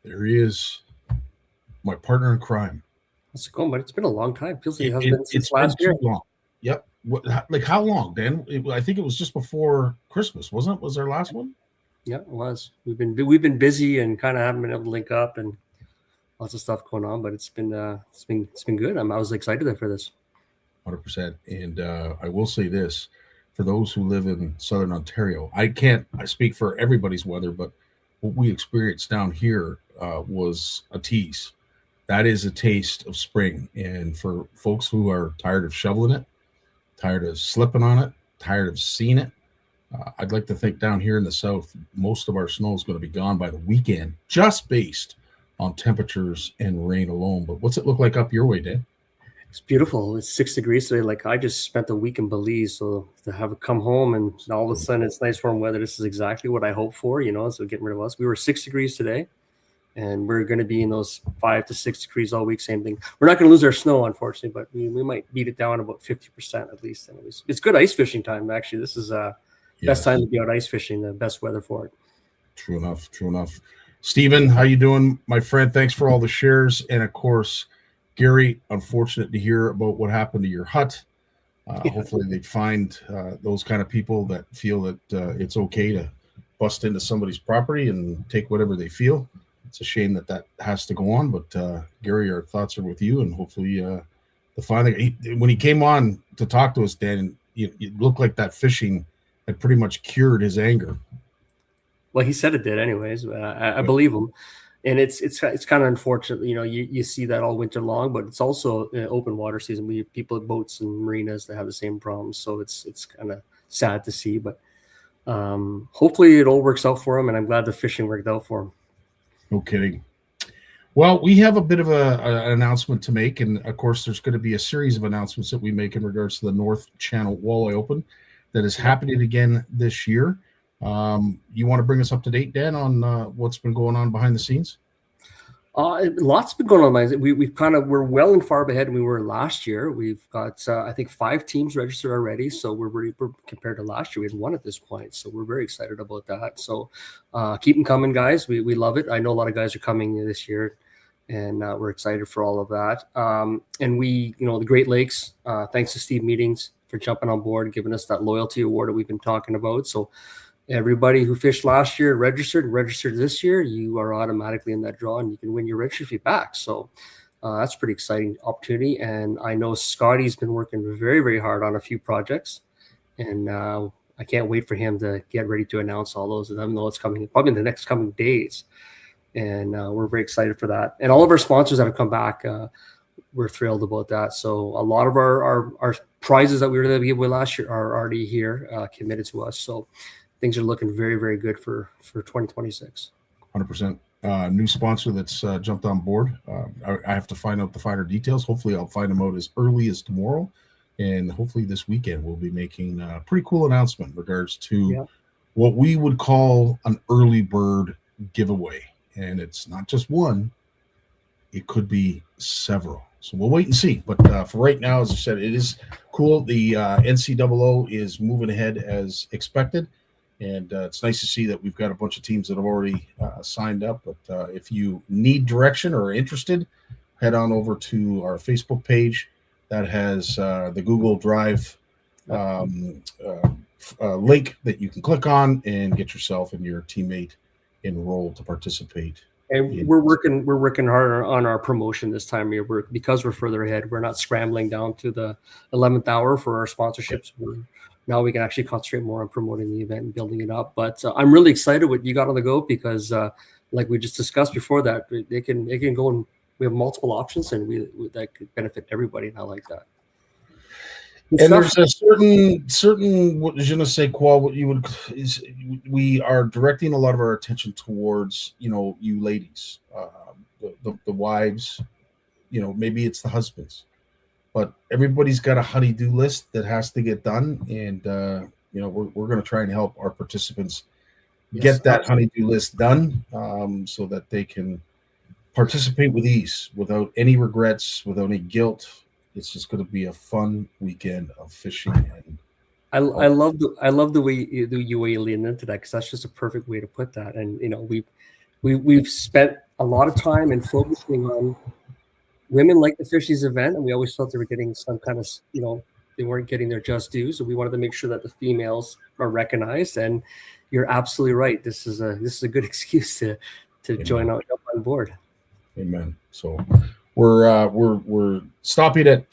There he is, my partner in crime. How's it going, buddy? It's been a long time. Feels like it has been since It's been last year. too long. Yep. Like how long, Dan? I think it was just before Christmas, wasn't it? Was our last one? Yeah, it was. We've been busy and kind of haven't been able to link up and lots of stuff going on, but it's been good. I was excited for this. 100%. And I will say this, for those who live in Southern Ontario, I speak for everybody's weather, but what we experienced down here was a tease. That is a taste of spring. And for folks who are tired of shoveling it, tired of slipping on it, tired of seeing it, I'd like to think down here in the south, most of our snow is going to be gone by the weekend, just based on temperatures and rain alone. But what's it look like up your way, Dan? It's beautiful. It's 6 degrees today. Like I just spent a week in Belize, so to have it come home and all of a sudden it's nice warm weather. This is exactly what I hoped for, So getting rid of us. We were 6 degrees today, and we're going to be in those 5 to 6 degrees all week. Same thing. We're not going to lose our snow, unfortunately, but we might beat it down about 50% at least. Anyways, it's good ice fishing time. Actually, this is best time to be out ice fishing. The best weather for it. True enough. True enough. Stephen, how you doing, my friend? Thanks for all the shares, and of course, Gary, unfortunate to hear about what happened to your hut. Hopefully they find those kind of people that feel that it's okay to bust into somebody's property and take whatever they feel. It's a shame that has to go on, but Gary, our thoughts are with you, and hopefully the final. When he came on to talk to us, Dan, it looked like that fishing had pretty much cured his anger. Well, he said it did anyways. I believe him. And it's kind of unfortunate, you see that all winter long, but it's also open water season. We have people at boats and marinas that have the same problems. So it's kind of sad to see, but hopefully it all works out for him. And I'm glad the fishing worked out for him. No kidding. Well, we have a bit of an announcement to make. And of course, there's going to be a series of announcements that we make in regards to the North Channel Walleye Open that is happening again this year. You want to bring us up to date, Dan, on what's been going on behind the scenes? Lots been going on. We're well and far ahead than we were last year. We've got I think 5 teams registered already, so we're compared to last year. We had 1 at this point, so we're very excited about that. So keep them coming, guys. We love it. I know a lot of guys are coming this year, and we're excited for all of that. And the Great Lakes. Thanks to Steve Meetings for jumping on board, giving us that loyalty award that we've been talking about. So everybody who fished last year registered this year, you are automatically in that draw and you can win your registry fee back. So that's a pretty exciting opportunity. And I know Scottie's been working very, very hard on a few projects. And I can't wait for him to get ready to announce all those. And I know it's coming probably in the next coming days. And we're very excited for that. And all of our sponsors that have come back, we're thrilled about that. So a lot of our prizes that we were going to give away last year are already here, committed to us. So things are looking very, very good for 2026. 100%. New sponsor that's jumped on board. I have to find out the finer details. Hopefully I'll find them out as early as tomorrow. And hopefully this weekend we'll be making a pretty cool announcement in regards to what we would call an early bird giveaway. And it's not just one. It could be several. So we'll wait and see. But for right now, as I said, it is cool. The NCAA is moving ahead as expected. And it's nice to see that we've got a bunch of teams that have already signed up. But if you need direction or are interested, head on over to our Facebook page that has the Google Drive link that you can click on and get yourself and your teammate enrolled to participate. And we're working hard on our promotion this time of year. Because we're further ahead, we're not scrambling down to the 11th hour for our sponsorships. Now we can actually concentrate more on promoting the event and building it up. But I'm really excited what you got on the go because, like we just discussed before that, they can go and we have multiple options and that could benefit everybody. And I like that. And there's a certain what je ne sais quoi, what you would is we are directing a lot of our attention towards, you ladies, the wives, maybe it's the husbands. But everybody's got a honey-do list that has to get done, and we're going to try and help our participants get that honey-do list done, so that they can participate with ease, without any regrets, without any guilt. It's just going to be a fun weekend of fishing. And I love the way you lean into that because that's just a perfect way to put that. And we've spent a lot of time and focusing on women like to fish this event, and we always felt they were getting some kind of, they weren't getting their just due. So we wanted to make sure that the females are recognized. And you're absolutely right. This is a good excuse to join out, jump on board. Amen. So we're stopping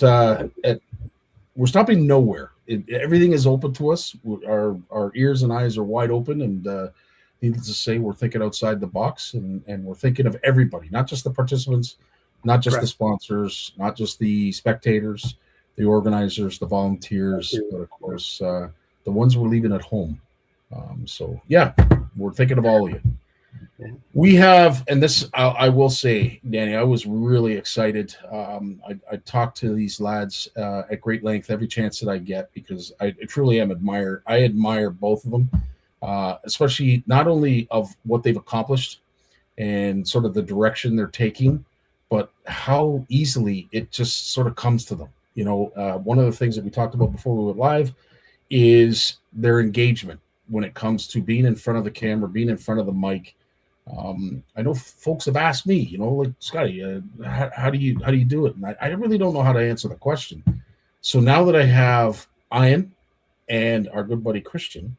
we're stopping nowhere. Everything is open to us. Our ears and eyes are wide open, and needless to say, we're thinking outside the box, and we're thinking of everybody, not just the participants, not just the sponsors, not just the spectators, the organizers, the volunteers, but of course the ones we're leaving at home. So yeah, we're thinking of all of you. We have, and this I will say, Danny, I was really excited. I talked to these lads at great length every chance that I get, because I truly I admire both of them, especially not only of what they've accomplished and sort of the direction they're taking, but how easily it just sort of comes to them. One of the things that we talked about before we went live is their engagement when it comes to being in front of the camera, being in front of the mic. I know folks have asked me, like, Scottie, how do you do it? And I really don't know how to answer the question. So now that I have Ian and our good buddy Christian,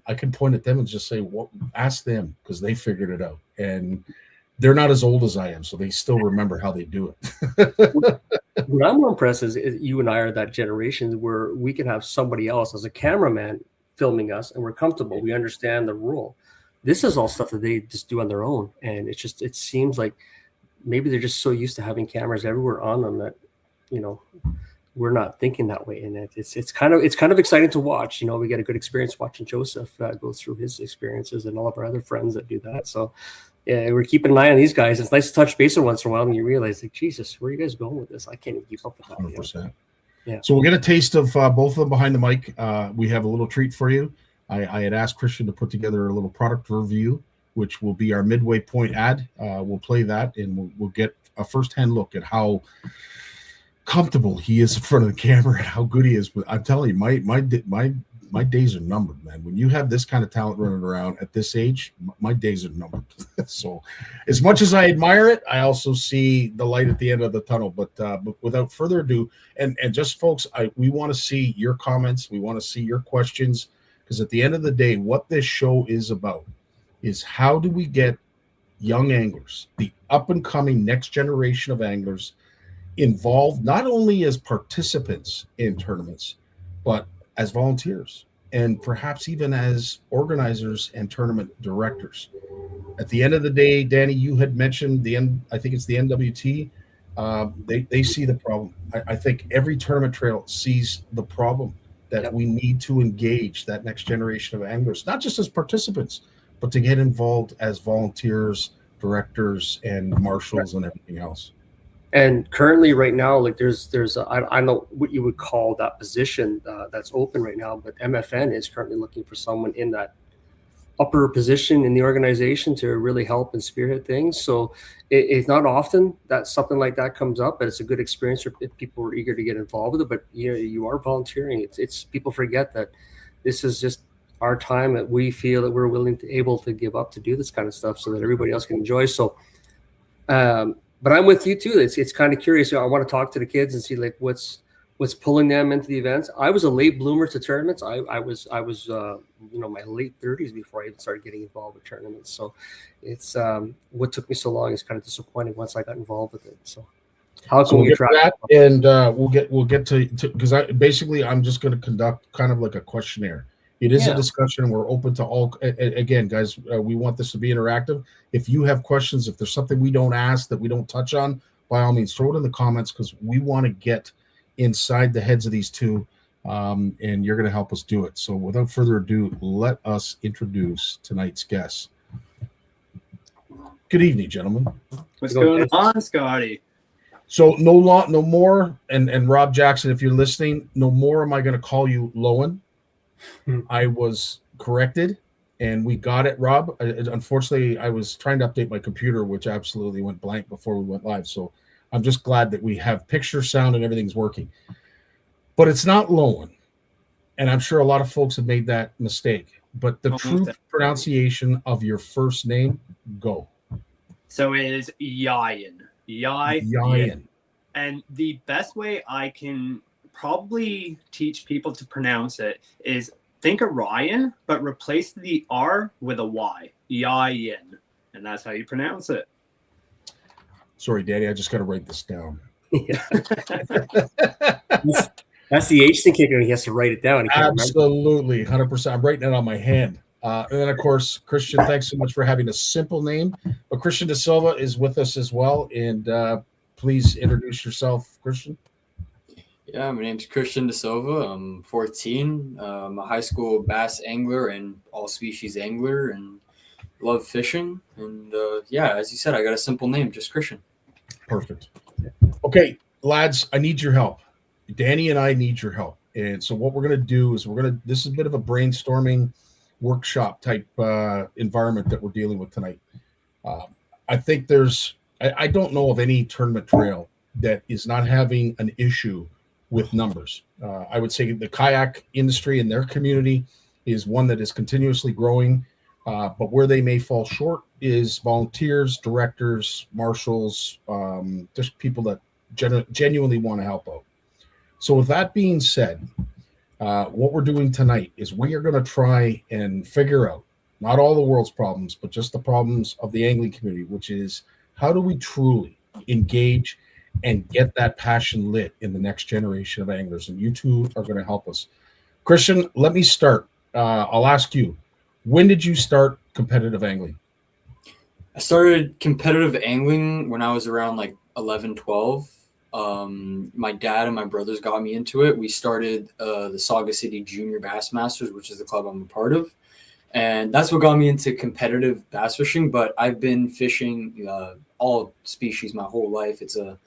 I can point at them and just say, ask them, because they figured it out. And they're not as old as I am, so they still remember how they do it. What I'm more impressed is you and I are that generation where we can have somebody else as a cameraman filming us, and we're comfortable. We understand the rule. This is all stuff that they just do on their own, and it seems like maybe they're just so used to having cameras everywhere on them that we're not thinking that way. And it's kind of exciting to watch. We get a good experience watching Joseph go through his experiences, and all of our other friends that do that. So yeah, we're keeping an eye on these guys. It's nice to touch base once in a while, and you realize, like, Jesus, where are you guys going with this? I can't even keep up with that. 100%. Yeah. So we'll get a taste of both of them behind the mic. We have a little treat for you. I had asked Christian to put together a little product review, which will be our midway point ad. We'll play that, and we'll get a first-hand look at how comfortable he is in front of the camera and how good he is. But I'm telling you, my days are numbered, man. When you have this kind of talent running around at this age, my days are numbered. So as much as I admire it, I also see the light at the end of the tunnel. But without further ado, and just folks, we want to see your comments. We want to see your questions, because at the end of the day, what this show is about is how do we get young anglers, the up-and-coming next generation of anglers, involved not only as participants in tournaments, but as volunteers, and perhaps even as organizers and tournament directors. At the end of the day, Danny, you had mentioned I think it's the NWT. They see the problem. I think every tournament trail sees the problem, that we need to engage that next generation of anglers, not just as participants, but to get involved as volunteers, directors, and marshals and everything else. And currently, right now, like there's I don't know what you would call that position that's open right now, but MFN is currently looking for someone in that upper position in the organization to really help and spearhead things. So it's not often that something like that comes up, but it's a good experience if people are eager to get involved with it. But you are volunteering. It's people forget that this is just our time that we feel that we're able to give up to do this kind of stuff, so that everybody else can enjoy. So. But I'm with you too. It's kind of curious. I want to talk to the kids and see like what's pulling them into the events. I was a late bloomer to tournaments. I was my late 30s before I even started getting involved with tournaments. So it's what took me so long is kind of disappointing once I got involved with it. So how can we attract that? And we'll get to because I'm just going to conduct kind of like a questionnaire. It is a discussion. We're open to all. Again, guys, we want this to be interactive. If you have questions, if there's something we don't ask that we don't touch on, by all means, throw it in the comments, because we want to get inside the heads of these two, and you're going to help us do it. So without further ado, let us introduce tonight's guests. Good evening, gentlemen. What's going on, Scottie? So no more, and Rob Jackson, if you're listening, no more am I going to call you Leuan. I was corrected, and we got it, Rob. Unfortunately, I was trying to update my computer, which absolutely went blank before we went live. So I'm just glad that we have picture, sound, and everything's working. But it's not Leuan, and I'm sure a lot of folks have made that mistake. But the true pronunciation of your first name, go. So it is Yayan. Yayan. And the best way I can probably teach people to pronounce it is think of Ryan, but replace the R with a Y. Yayan. And that's how you pronounce it. Sorry, Daddy, I just got to write this down. Yeah. That's the H thing kicker. He has to write it down. He can't Absolutely, 100%. I'm writing it on my hand. And then, of course, Christian, thanks so much for having a simple name. But Christian DaSilva is with us as well. And please introduce yourself, Christian. Yeah, my name's Christian DaSilva. I'm 14. I'm a high school bass angler and all species angler and love fishing. And yeah, as you said, I got a simple name, just Christian. Perfect. Okay, lads, I need your help. Danny and I need your help. And so what we're going to do is this is a bit of a brainstorming workshop type environment that we're dealing with tonight. I think I don't know of any tournament trail that is not having an issue with numbers. I would say the kayak industry in their community is one that is continuously growing, but where they may fall short is volunteers, directors, marshals, just people that genuinely want to help out. So with that being said, what we're doing tonight is we are going to try and figure out not all the world's problems, but just the problems of the angling community, which is how do we truly engage and get that passion lit in the next generation of anglers? And you two are going to help us. Christian, let me start. I'll ask you, when did you start competitive angling? I started competitive angling when I was around like 11, 12. My dad and my brothers got me into it. We started the Saga City Junior Bassmasters, which is the club I'm a part of. And that's what got me into competitive bass fishing. But I've been fishing all species my whole life. It's a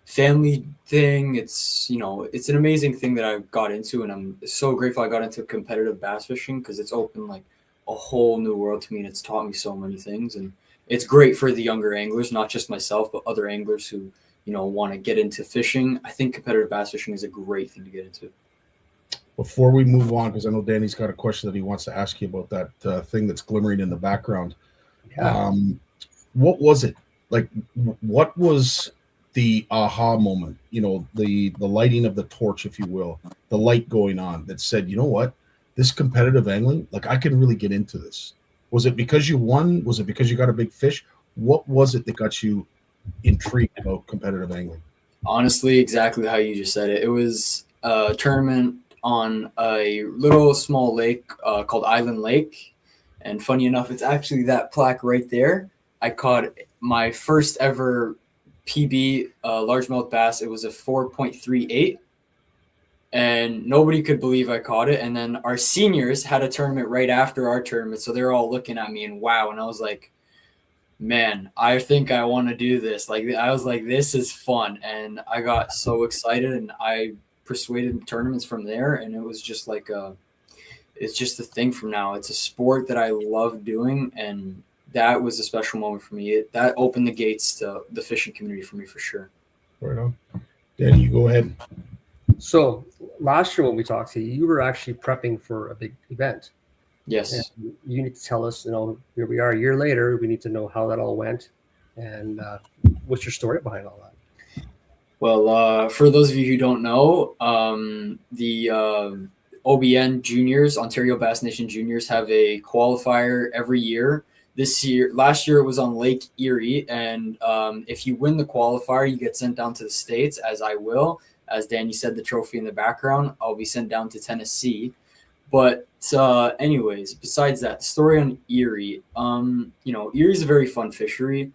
family thing. It's an amazing thing that I got into. And I'm so grateful I got into competitive bass fishing because it's opened like a whole new world to me. And it's taught me so many things. And it's great for the younger anglers, not just myself, but other anglers who want to get into fishing. I think competitive bass fishing is a great thing to get into. Before we move on, because I know Danny's got a question that he wants to ask you about that thing that's glimmering in the background. Yeah. What was it? Like, what was the aha moment? The lighting of the torch, if you will, the light going on that said, you know what, this competitive angling, like I can really get into this. Was it because you won? Was it because you got a big fish? What was it that got you intrigued about competitive angling? Honestly, exactly how you just said it. It was a tournament on a little small lake called Island Lake. And funny enough, it's actually that plaque right there. I caught my first ever PB largemouth bass. It was a 4.38. And nobody could believe I caught it. And then our seniors had a tournament right after our tournament. So they're all looking at me and wow. And I was like, man, I think I want to do this. Like, I was like, this is fun. And I got so excited and I persuaded tournaments from there. And it was just like, it's just a thing from now. It's a sport that I love doing. And that was a special moment for me. That opened the gates to the fishing community for me for sure. Right on. Danny, you go ahead. So last year when we talked to you, you were actually prepping for a big event. Yes. And you need to tell us, here we are a year later, we need to know how that all went and what's your story behind all that? Well, for those of you who don't know, the OBN juniors, Ontario Bass Nation juniors, have a qualifier every year. Last year it was on Lake Erie. And if you win the qualifier, you get sent down to the States, as I will. As Danny said, the trophy in the background, I'll be sent down to Tennessee. But anyways, besides that, the story on Erie, Erie is a very fun fishery,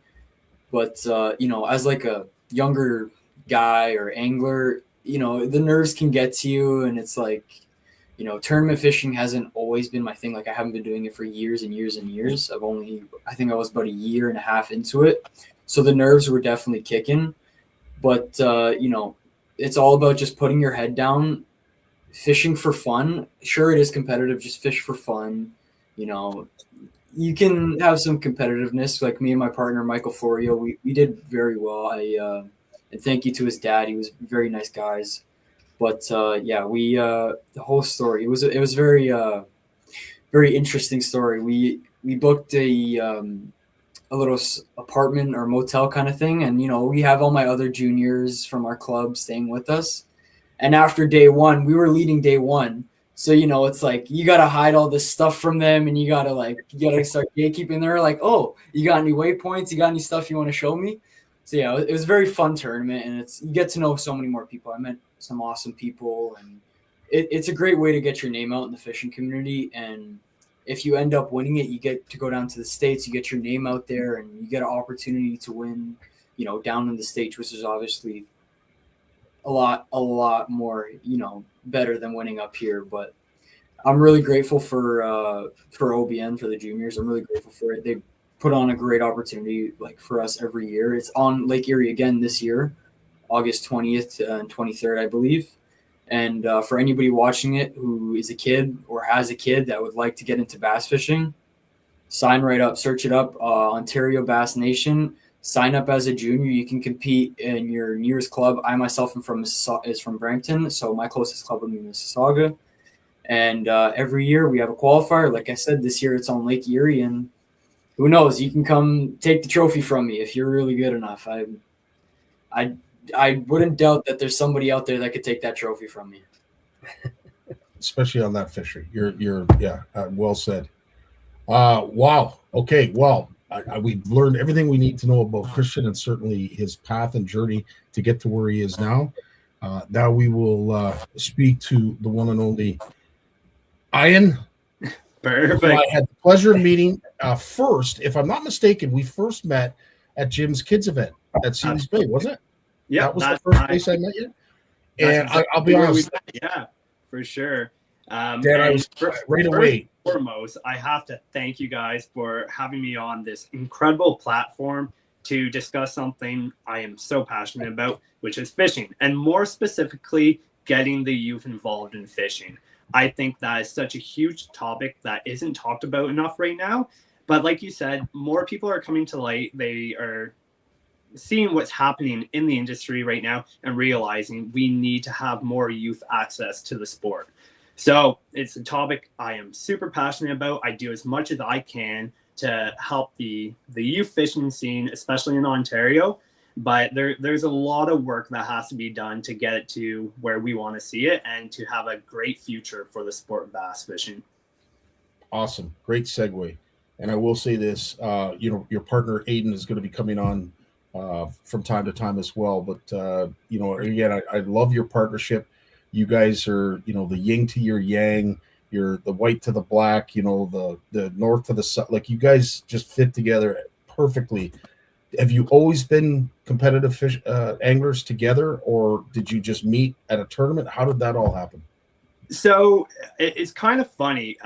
but, as like a younger guy or angler, the nerves can get to you. And it's like, tournament fishing hasn't always been my thing. Like I haven't been doing it for years and years and years. I think I was about a year and a half into it. So the nerves were definitely kicking, but, it's all about just putting your head down, fishing for fun. Sure, it is competitive. Just fish for fun. You can have some competitiveness. Like me and my partner, Michael Florio, we did very well. And thank you to his dad. He was very nice guys. But the whole story, it was very, very interesting story. We booked a a little apartment or motel kind of thing. And, you know, we have all my other juniors from our club staying with us. And after day one, we were leading day one. So, you know, it's like you got to hide all this stuff from them and you got to start gatekeeping. They're like, oh, you got any waypoints? You got any stuff you want to show me? So, yeah, it was a very fun tournament. And you get to know so many more people. I met some awesome people. And it's a great way to get your name out in the fishing community. And if you end up winning it, you get to go down to the States, you get your name out there, and you get an opportunity to win, you know, down in the States, which is obviously a lot more, you know, better than winning up here. But I'm really grateful for OBN, for the juniors. I'm really grateful for it. They put on a great opportunity like for us every year. It's on Lake Erie again this year, August 20th and 23rd, I believe. And for anybody watching it who is a kid or has a kid that would like to get into bass fishing, sign right up, search it up, Ontario Bass Nation. Sign up as a junior. You can compete in your nearest club. I myself am from Brampton, so my closest club would be Mississauga. And every year we have a qualifier. Like I said, this year it's on Lake Erie, and who knows? You can come take the trophy from me if you're really good enough. I wouldn't doubt that there's somebody out there that could take that trophy from me. Especially on that fishery. You're well said. Wow. Okay. Well, we've learned everything we need to know about Christian and certainly his path and journey to get to where he is now. Now we will speak to the one and only Ian. Perfect. I had the pleasure of meeting first. If I'm not mistaken, we first met at Jim's kids event at Sealy's Bay, wasn't it? Yeah, that was the first place I met you. And I'll be honest. Yeah, for sure. Dan, I was right away. Foremost, I have to thank you guys for having me on this incredible platform to discuss something I am so passionate about, which is fishing, and more specifically, getting the youth involved in fishing. I think that is such a huge topic that isn't talked about enough right now. But like you said, more people are coming to light. They are seeing what's happening in the industry right now and realizing we need to have more youth access to the sport. So it's a topic I am super passionate about. I do as much as I can to help the youth fishing scene, especially in Ontario. But there's a lot of work that has to be done to get it to where we want to see it and to have a great future for the sport of bass fishing. Awesome. Great segue. And I will say this, your partner Aiden is going to be coming on from time to time as well. But, again, I love your partnership. You guys are, the yin to your yang. You're the white to the black, the north to the south. Like, you guys just fit together perfectly. Have you always been competitive fish anglers together, or did you just meet at a tournament? How did that all happen? So it's kind of funny.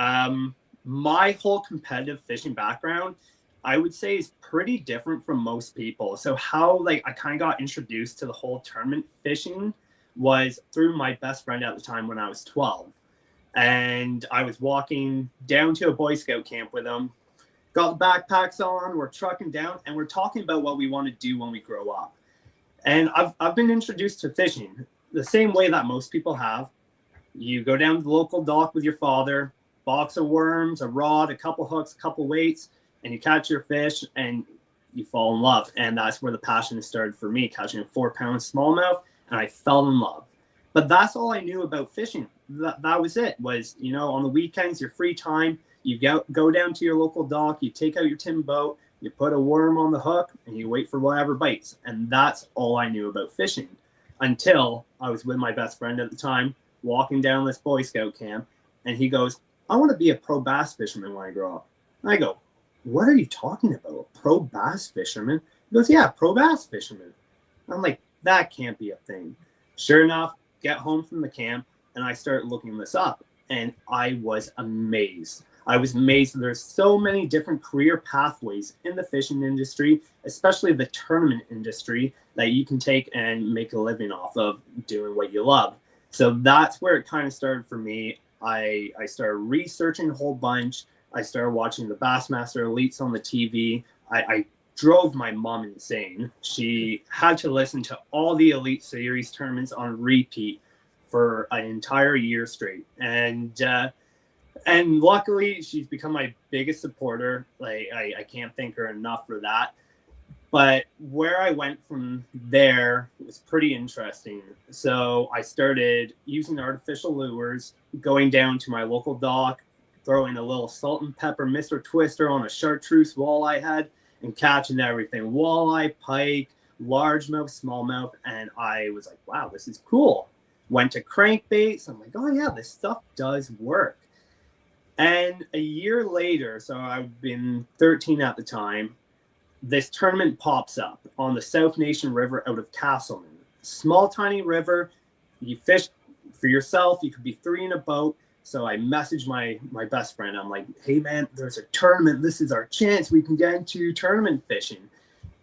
My whole competitive fishing background, I would say, is pretty different from most people. So how I kind of got introduced to the whole tournament fishing was through my best friend at the time when I was 12. And I was walking down to a Boy Scout camp with him, got the backpacks on, we're trucking down, and we're talking about what we want to do when we grow up. And I've been introduced to fishing the same way that most people have. You go down to the local dock with your father, box of worms, a rod, a couple hooks, a couple weights, and you catch your fish and you fall in love. And that's where the passion started for me, catching a 4-pound smallmouth, and I fell in love. But that's all I knew about fishing. That was it, was, on the weekends, your free time, you go down to your local dock, you take out your tin boat, you put a worm on the hook, and you wait for whatever bites. And that's all I knew about fishing until I was with my best friend at the time, walking down this Boy Scout camp, and he goes, I want to be a pro bass fisherman when I grow up. And I go, what are you talking about? A pro bass fisherman? He goes, yeah, pro bass fisherman. I'm like, that can't be a thing. Sure enough, get home from the camp, and I start looking this up, and I was amazed. I was amazed that there's so many different career pathways in the fishing industry, especially the tournament industry, that you can take and make a living off of doing what you love. So that's where it kind of started for me. I started researching a whole bunch. I started watching the Bassmaster Elites on the TV. I drove my mom insane. She had to listen to all the Elite Series tournaments on repeat for an entire year straight. And And luckily, she's become my biggest supporter. Like, I can't thank her enough for that. But where I went from there was pretty interesting. So I started using artificial lures, going down to my local dock, throwing a little salt and pepper Mr. Twister on a chartreuse walleye head, and catching everything: walleye, pike, largemouth, smallmouth. And I was like, wow, this is cool. Went to crankbaits. I'm like, oh yeah, this stuff does work. And a year later, so I've been 13 at the time, this tournament pops up on the South Nation River out of Castleman. Small, tiny river. You fish for yourself. You could be 3 in a boat. So I messaged my best friend. I'm like, hey, man, there's a tournament. This is our chance. We can get into tournament fishing.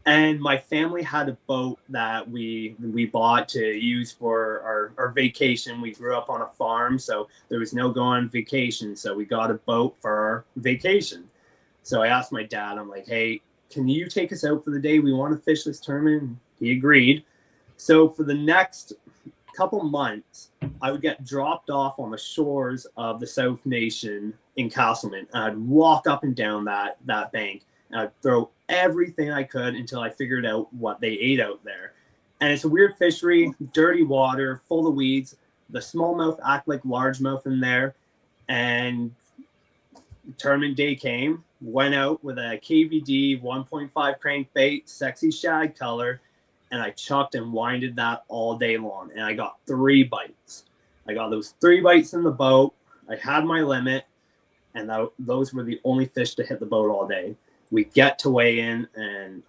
And my family had a boat that we bought to use for our vacation. We grew up on a farm, so there was no going on vacation. So we got a boat for our vacation. So I asked my dad, I'm like, hey, can you take us out for the day? We want to fish this tournament. And he agreed. So for the next couple months, I would get dropped off on the shores of the South Nation in Castleman. And I'd walk up and down that bank, and I'd throw everything I could until I figured out what they ate out there. And it's a weird fishery, dirty water, full of weeds. The smallmouth act like largemouth in there. And tournament day came, went out with a KVD 1.5 crankbait, sexy shad color, and I chucked and winded that all day long. And I got 3 bites. I got those 3 bites in the boat. I had my limit, and those were the only fish to hit the boat all day. We get to weigh in, and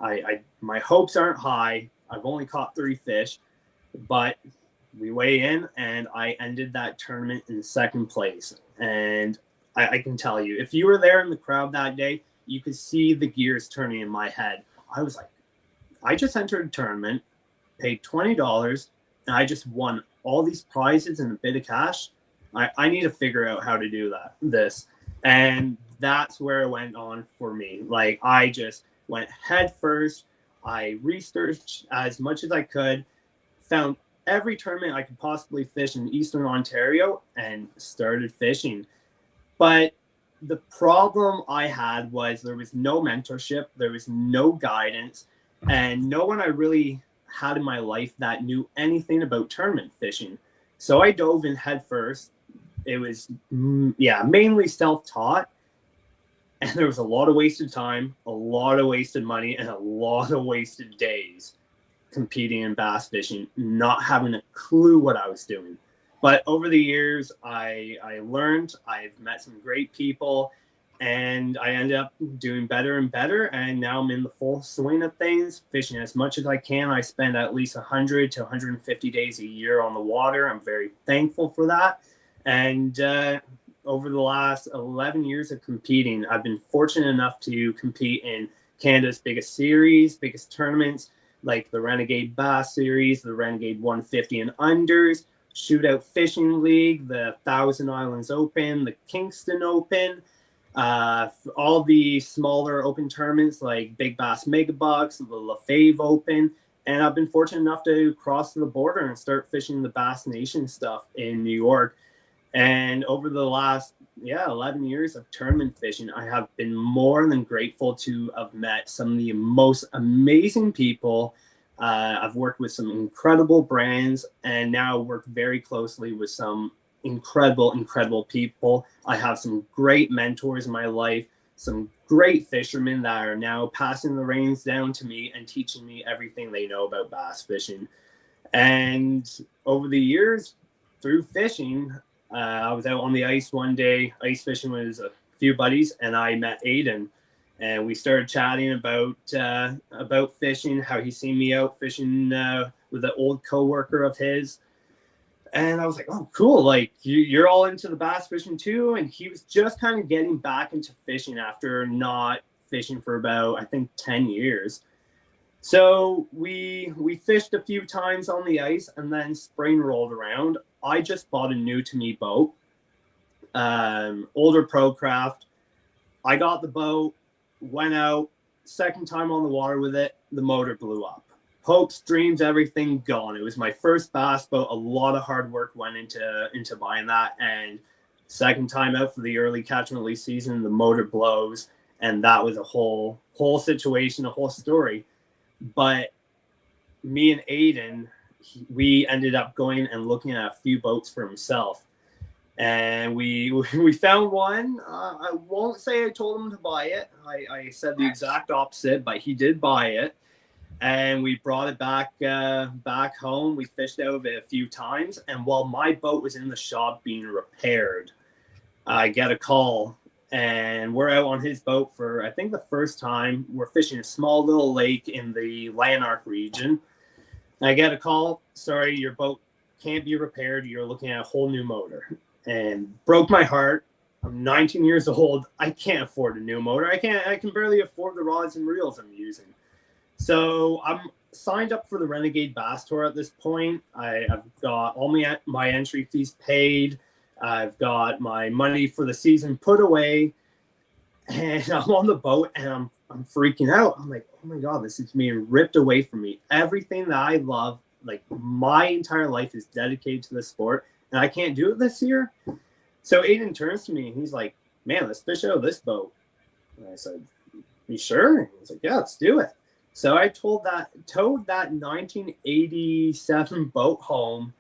my hopes aren't high. I've only caught 3 fish, but we weigh in, and I ended that tournament in 2nd place. And I can tell you, if you were there in the crowd that day, you could see the gears turning in my head. I was like, I just entered a tournament, paid $20, and I just won all these prizes and a bit of cash. I need to figure out how to do this. And that's where it went on for me. Like, I just went head first. I researched as much as I could, found every tournament I could possibly fish in Eastern Ontario, and started fishing. But the problem I had was there was no mentorship, there was no guidance, and no one I really had in my life that knew anything about tournament fishing. So I dove in head first. It was, mainly self-taught. And there was a lot of wasted time, a lot of wasted money, and a lot of wasted days competing in bass fishing, not having a clue what I was doing. But over the years, I learned, I've met some great people, and I ended up doing better and better. And now I'm in the full swing of things, fishing as much as I can. I spend at least 100 to 150 days a year on the water. I'm very thankful for that. And over the last 11 years of competing, I've been fortunate enough to compete in Canada's biggest series, biggest tournaments, like the Renegade Bass Series, the Renegade 150 and Unders, Shootout Fishing League, the Thousand Islands Open, the Kingston Open, all the smaller open tournaments like Big Bass Megabucks, the LaFave Open. And I've been fortunate enough to cross the border and start fishing the Bass Nation stuff in New York. And over the last 11 years of tournament fishing, I have been more than grateful to have met some of the most amazing people. I've worked with some incredible brands, and now work very closely with some incredible people. I have some great mentors in my life, some great fishermen that are now passing the reins down to me and teaching me everything they know about bass fishing. And over the years, through fishing, I was out on the ice one day, ice fishing with a few buddies, and I met Aiden, and we started chatting about fishing, how he's seen me out fishing with an old coworker of his. And I was like, oh, cool. Like, you're all into the bass fishing too. And he was just kind of getting back into fishing after not fishing for about, I think, 10 years. So we fished a few times on the ice, and then spring rolled around. I just bought a new to me boat, older Pro Craft. I got the boat, went out, second time on the water with it, the motor blew up. Hopes, dreams, everything gone. It was my first bass boat. A lot of hard work went into buying that, and Second time out for the early catch and release season, the motor blows, and that was a whole situation, a whole story. But me and Aiden, we ended up going and looking at a few boats for himself. And we found one. I won't say I told him to buy it. I said the exact opposite, but he did buy it. And we brought it back home. We fished out of it a few times. And while my boat was in the shop being repaired, I get a call. And we're out on his boat for, I think, the first time. We're fishing a small little lake in the Leuan region. I get a call. Sorry, your boat can't be repaired. You're looking at a whole new motor. And broke my heart. I'm 19 years old. I can't afford a new motor. I can barely afford the rods and reels I'm using. So I'm signed up for the Renegade Bass Tour at this point. I've got all my entry fees paid. I've got my money for the season put away. And I'm on the boat and I'm freaking out. I'm like, oh my God, this is being ripped away from me. Everything that I love, like my entire life, is dedicated to the sport. And I can't do it this year. So Aiden turns to me and he's like, man, let's fish out of this boat. And I said, you sure? And he's like, yeah, let's do it. So I towed that 1987 boat home,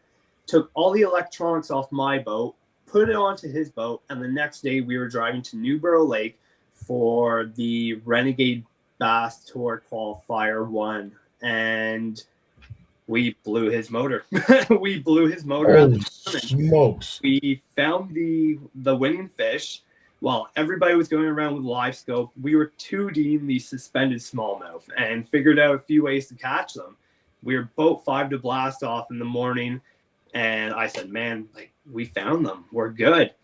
took all the electronics off my boat, put it onto his boat. And the next day we were driving to Newborough Lake for the Renegade Bass Tour Qualifier 1. And we blew his motor. We blew his motor out of the tournament. Smokes. We found the winning fish while everybody was going around with live scope. We were 2D'ing the suspended smallmouth and figured out a few ways to catch them. We were boat 5 to blast off in the morning, and I said, man, like, we found them. We're good.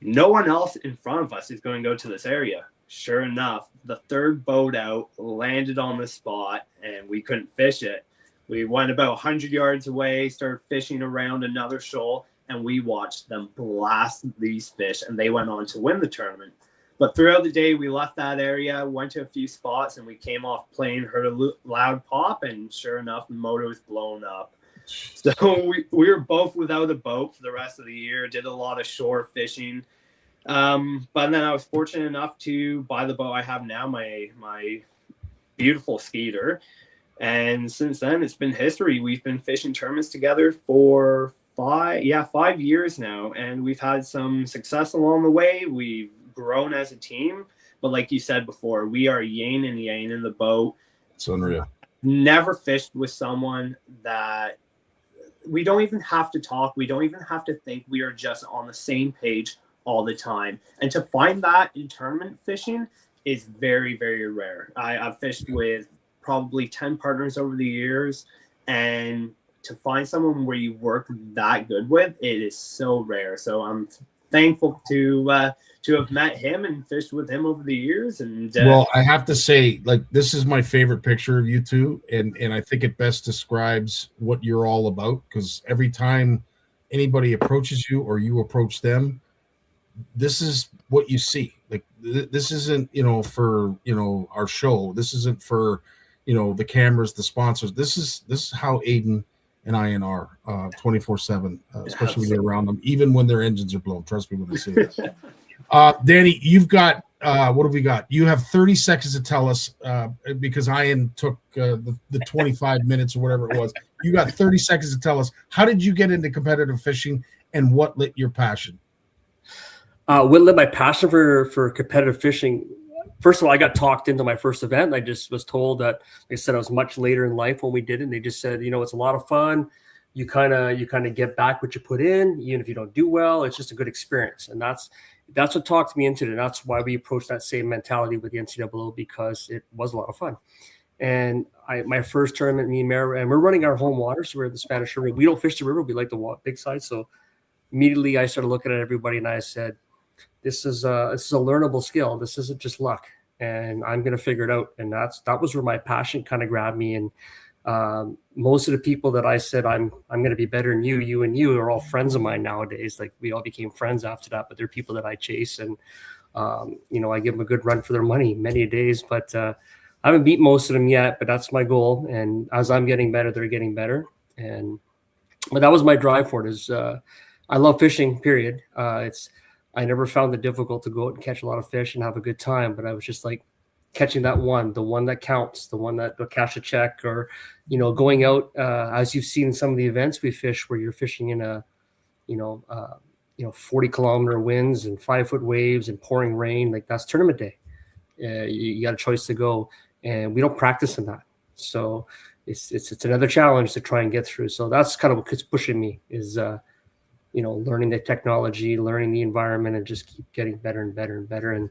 No one else in front of us is going to go to this area. Sure enough, the third boat out landed on the spot, and we couldn't fish it. We went about 100 yards away, started fishing around another shoal, and we watched them blast these fish, and they went on to win the tournament. But throughout the day, we left that area, went to a few spots, and we came off plane, heard a loud pop, and sure enough, the motor was blown up. So we were both without a boat for the rest of the year, did a lot of shore fishing. But then I was fortunate enough to buy the boat I have now, my beautiful Skeeter. And since then, it's been history. We've been fishing tournaments together for 5 years now, and we've had some success along the way. We've grown as a team, but like you said before, we are yin and yang in the boat. It's unreal. Never fished with someone that we don't even have to talk. We don't even have to think. We are just on the same page all the time. And to find that in tournament fishing is very, very rare. I've fished with probably 10 partners over the years, and to find someone where you work that good with, it is so rare. So I'm thankful to have met him and fished with him over the years. And well, I have to say, like, this is my favorite picture of you two, and I think it best describes what you're all about, because every time anybody approaches you or you approach them, this is what you see. Like, this isn't, for, our show. This isn't for, the cameras, the sponsors. This is how Aiden and I are 24/7, especially when you're around them, even when their engines are blown. Trust me when I say that. Danny, you've got what have we got? You have 30 seconds to tell us, because Ian took the 25 minutes or whatever it was. You got 30 seconds to tell us, how did you get into competitive fishing, and what lit your passion? What lit my passion for competitive fishing? First of all, I got talked into my first event. I just was told that, like I said, I was much later in life when we did it. And they just said, it's a lot of fun. You kind of get back what you put in, even if you don't do well. It's just a good experience, and that's what talked me into it. And that's why we approached that same mentality with the NCAA, because it was a lot of fun. And my first tournament, me and Mar, and we're running our home water, so we're at the Spanish River. We don't fish the river; we like the big side. So immediately, I started looking at everybody, and I said, This is a learnable skill. This isn't just luck, and I'm going to figure it out. And that was where my passion kind of grabbed me. And most of the people that I said I'm going to be better than you and you are all friends of mine nowadays. Like, we all became friends after that. But they're people that I chase, and I give them a good run for their money many days. But I haven't beat most of them yet. But that's my goal. And as I'm getting better, they're getting better. But that was my drive for it. I love fishing. Period. I never found it difficult to go out and catch a lot of fish and have a good time, but I was just like catching that one, the one that counts, the one that will cash a check, or, going out, as you've seen in some of the events we fish where you're fishing in a, 40-kilometer winds and 5-foot waves and pouring rain. Like, that's tournament day. You got a choice to go, and we don't practice in that. So it's another challenge to try and get through. So that's kind of what's pushing me is, learning the technology, learning the environment, and just keep getting better and better and better. And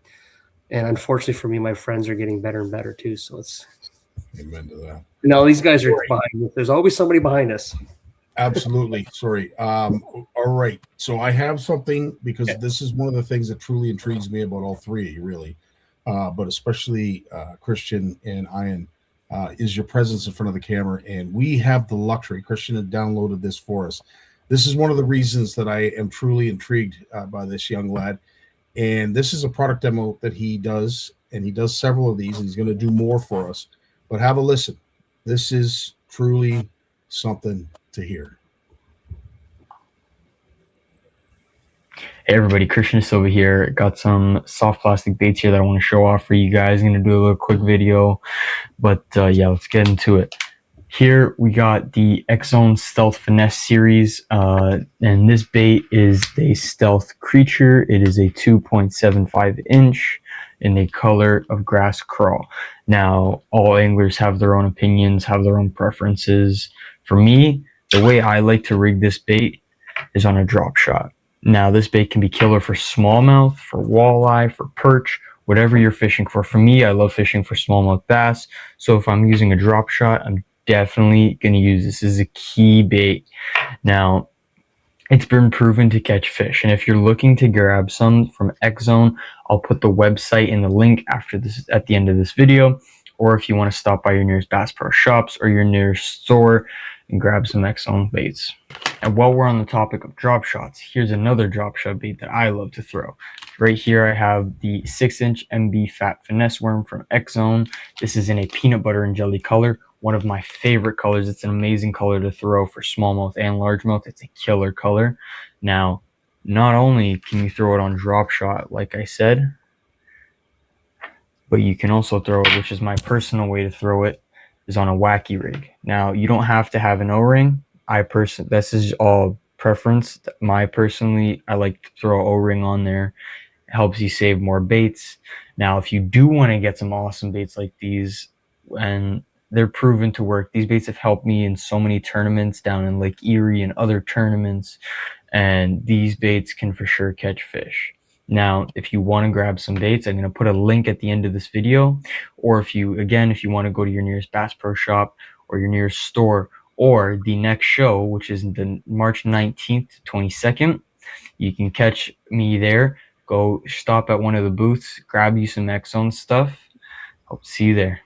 unfortunately for me, my friends are getting better and better too. So it's amen to that. No, these guys are behind us. There's always somebody behind us. Absolutely. Sorry. All right. So I have something, because this is one of the things that truly intrigues me about all three of you, really, but especially Christian and Ian, is your presence in front of the camera. And we have the luxury. Christian had downloaded this for us. This is one of the reasons that I am truly intrigued by this young lad. And this is a product demo that he does, and he does several of these, and he's going to do more for us. But have a listen. This is truly something to hear. Hey everybody, Christian DaSilva here. Got some soft plastic baits here that I want to show off for you guys. I'm going to do a little quick video, but yeah, let's get into it. Here we got the X-Zone Stealth Finesse series, and this bait is a stealth creature. It is a 2.75 inch in the color of grass crawl. Now, all anglers have their own opinions, have their own preferences. For me, the way I like to rig this bait is on a drop shot. Now, this bait can be killer for smallmouth, for walleye, for perch, whatever you're fishing for. For me, I love fishing for smallmouth bass. So if I'm using a drop shot, I'm definitely going to use this. This is a key bait. Now, it's been proven to catch fish. And if you're looking to grab some from X-Zone, I'll put the website in the link after this, at the end of this video. Or if you want to stop by your nearest Bass Pro Shops or your nearest store and grab some X-Zone baits. And while we're on the topic of drop shots, here's another drop shot bait that I love to throw. Right here I have the 6-inch MB Fat Finesse Worm from X-Zone. This is in a peanut butter and jelly color, one of my favorite colors. It's an amazing color to throw for smallmouth and largemouth. It's a killer color. Now, not only can you throw it on drop shot, like I said, but you can also throw it, which is my personal way to throw it, is on a wacky rig. Now, you don't have to have an O-ring. This is all preference. I like to throw O-ring on there. It helps you save more baits. Now, if you do want to get some awesome baits like these, and they're proven to work, these baits have helped me in so many tournaments down in Lake Erie and other tournaments, and these baits can for sure catch fish. Now, if you want to grab some baits, I'm going to put a link at the end of this video. Or if you want to go to your nearest Bass Pro Shop or your nearest store, or the next show, which is the March 19th to 22nd, you can catch me there. Go stop at one of the booths, grab you some X-Zone stuff. Hope to see you there.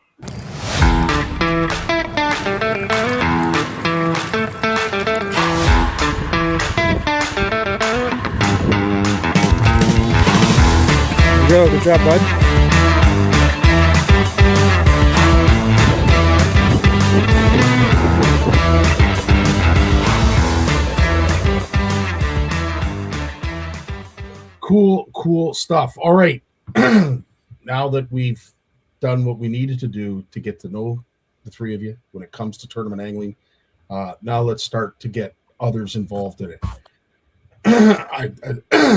Good job, bud. Cool stuff. All right. Now that we've done what we needed to do to get to know the three of you when it comes to tournament angling, now let's start to get others involved in it. I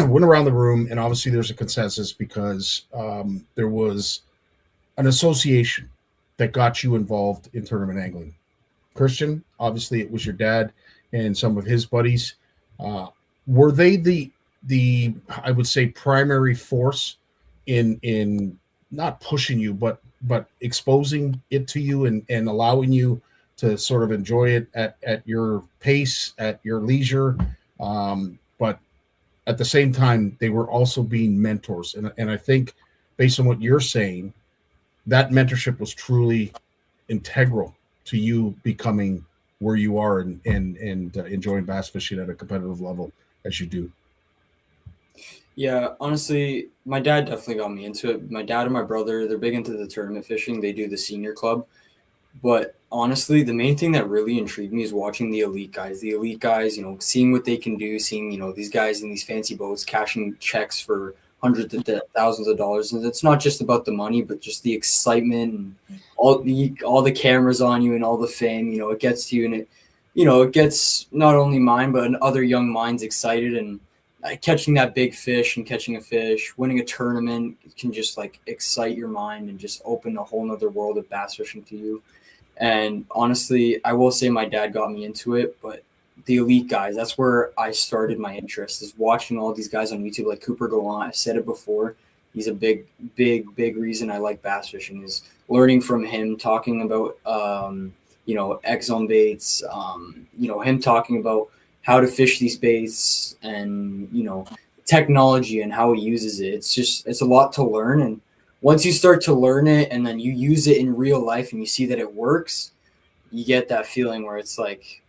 went around the room, and obviously there's a consensus because there was an association that got you involved in tournament angling. Christian, obviously it was your dad and some of his buddies. Were they the I would say primary force in not pushing you, but exposing it to you and allowing you to sort of enjoy it at your pace, at your leisure? But at the same time, they were also being mentors. And I think based on what you're saying, that mentorship was truly integral to you becoming where you are and enjoying bass fishing at a competitive level as you do. Yeah, honestly, my dad definitely got me into it. My dad and my brother, they're big into the tournament fishing. They do the senior club. But honestly, the main thing that really intrigued me is watching the elite guys. The elite guys, you know, seeing what they can do, seeing, you know, these guys in these fancy boats cashing checks for hundreds of thousands of dollars. And it's not just about the money, but just the excitement and all the cameras on you and all the fame. You know, it gets to you, and it gets not only mine but other young minds excited. And catching that big fish and catching a fish, winning a tournament can just like excite your mind and just open a whole nother world of bass fishing to you. And honestly, I will say my dad got me into it, but the elite guys, that's where I started my interest, is watching all these guys on YouTube like Cooper Gallant. I've said it before. He's a big reason I like bass fishing, is learning from him, talking about, X-zone baits, him talking about how to fish these baits and, technology and how he uses it. It's a lot to learn. And once you start to learn it and then you use it in real life and you see that it works, you get that feeling where it's like,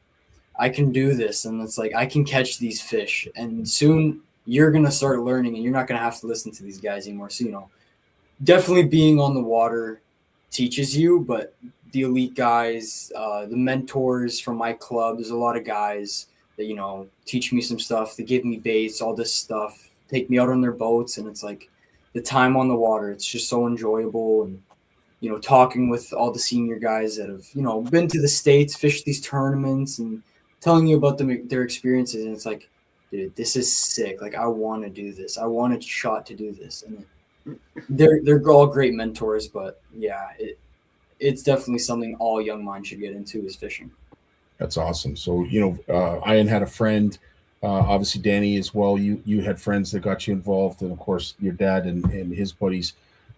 I can do this. And it's like, I can catch these fish. And soon you're going to start learning and you're not going to have to listen to these guys anymore. So, definitely being on the water teaches you, but the elite guys, the mentors from my club, there's a lot of guys that, teach me some stuff. They give me baits, all this stuff, take me out on their boats. And it's like the time on the water, it's just so enjoyable. And, talking with all the senior guys that have, been to the States, fished these tournaments and telling you about their experiences. And it's like, dude, this is sick. Like, I want to do this. I want a shot to do this. And they're all great mentors, but yeah, it's definitely something all young minds should get into, is fishing. That's awesome. So, Ian had a friend, obviously Danny as well. You had friends that got you involved, and of course your dad and his buddies.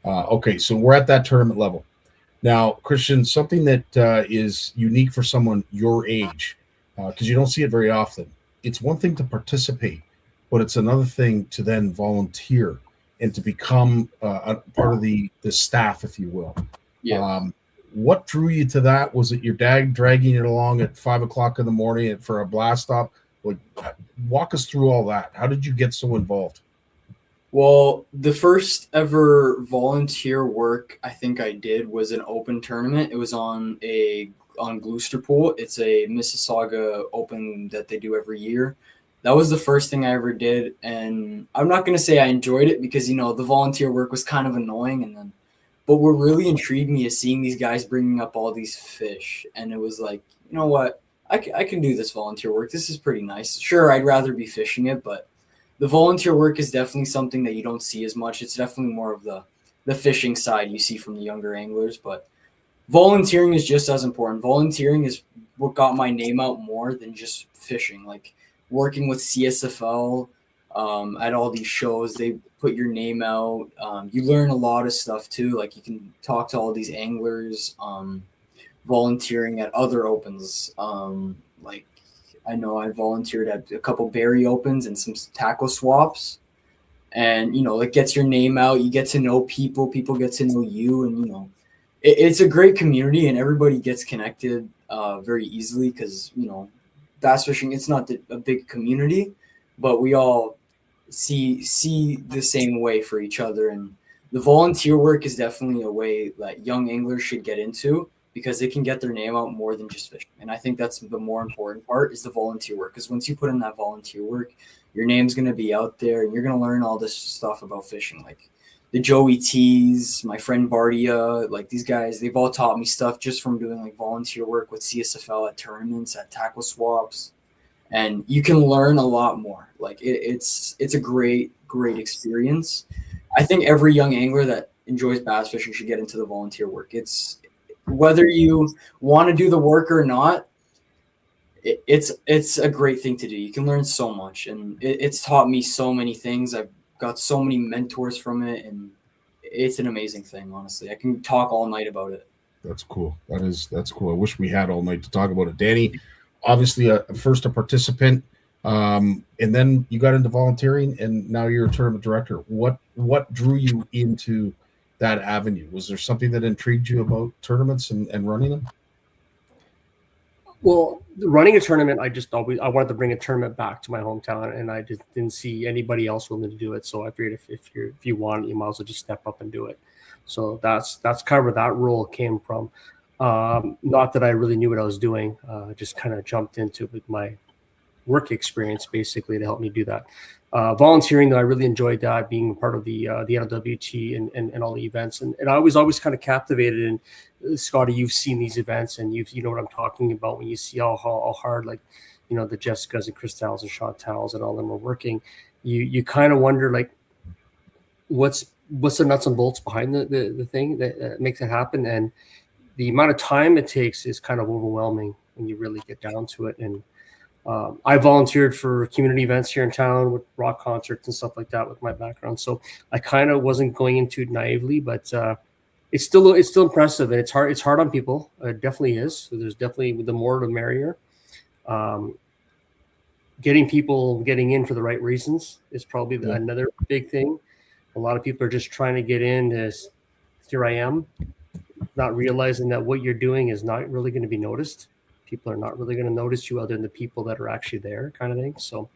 Okay, so we're at that tournament level. Now, Christian, something that is unique for someone your age, because you don't see it very often. It's one thing to participate, but it's another thing to then volunteer and to become a part of the staff, if you will. Yeah. What drew you to that? Was it your dad dragging you along at 5 o'clock in the morning for a blast off? Like, walk us through all that. How did you get so involved? Well, the first ever volunteer work I think I did was an open tournament. It was on Gloucester Pool. It's a Mississauga Open that they do every year. That was the first thing I ever did, and I'm not going to say I enjoyed it because, the volunteer work was kind of annoying, but what really intrigued me is seeing these guys bringing up all these fish, and it was like, you know what, I can do this volunteer work. This is pretty nice. Sure, I'd rather be fishing it, but the volunteer work is definitely something that you don't see as much. It's definitely more of the fishing side you see from the younger anglers, but volunteering is just as important. Volunteering is what got my name out more than just fishing. Like, working with CSFL at all these shows, they put your name out. You learn a lot of stuff too. Like, you can talk to all these anglers, volunteering at other opens. Like, I know I volunteered at a couple berry opens and some tackle swaps, and, it gets your name out. You get to know people get to know you. And, it's a great community and everybody gets connected very easily because, bass fishing, it's not a big community, but we all see the same way for each other. And the volunteer work is definitely a way that young anglers should get into, because they can get their name out more than just fishing. And I think that's the more important part, is the volunteer work. Because once you put in that volunteer work, your name's going to be out there and you're going to learn all this stuff about fishing. Like the Joey T's, my friend Bardia, like these guys, they've all taught me stuff just from doing like volunteer work with CSFL at tournaments, at tackle swaps. And you can learn a lot more. Like it's a great experience. I think every young angler that enjoys bass fishing should get into the volunteer work. It's whether you want to do the work or not, it's a great thing to do. You can learn so much, and it's taught me so many things. I've got so many mentors from it, and it's an amazing thing. Honestly, I can talk all night about it. That's cool. That's cool. I wish we had all night to talk about it. Danny, obviously first a participant, and then you got into volunteering, and now you're a tournament director. What drew you into that avenue? Was there something that intrigued you about tournaments and running them? Well, running a tournament, I wanted to bring a tournament back to my hometown, and I just didn't see anybody else willing to do it. So I figured if you want, you might as well just step up and do it. So that's kind of where that role came from. Not that I really knew what I was doing. Just kind of jumped into it with my work experience basically to help me do that. Volunteering, though, I really enjoyed that, being part of the NLWT and all the events. And I was always kind of captivated. And Scottie, you've seen these events and you know what I'm talking about when you see how hard, like, you know, the Jessicas and Christelles and Chantels and all them are working. You kind of wonder, like, what's the nuts and bolts behind the thing that makes it happen. And the amount of time it takes is kind of overwhelming when you really get down to it. And I volunteered for community events here in town with rock concerts and stuff like that with my background. So I kind of wasn't going into it naively, but it's still impressive, and it's hard on people. It definitely is. So there's definitely, the more the merrier. Getting people getting in for the right reasons is probably another big thing. A lot of people are just trying to get in as, here I am, not realizing that what you're doing is not really going to be noticed. People are not really going to notice you other than the people that are actually there, kind of thing. So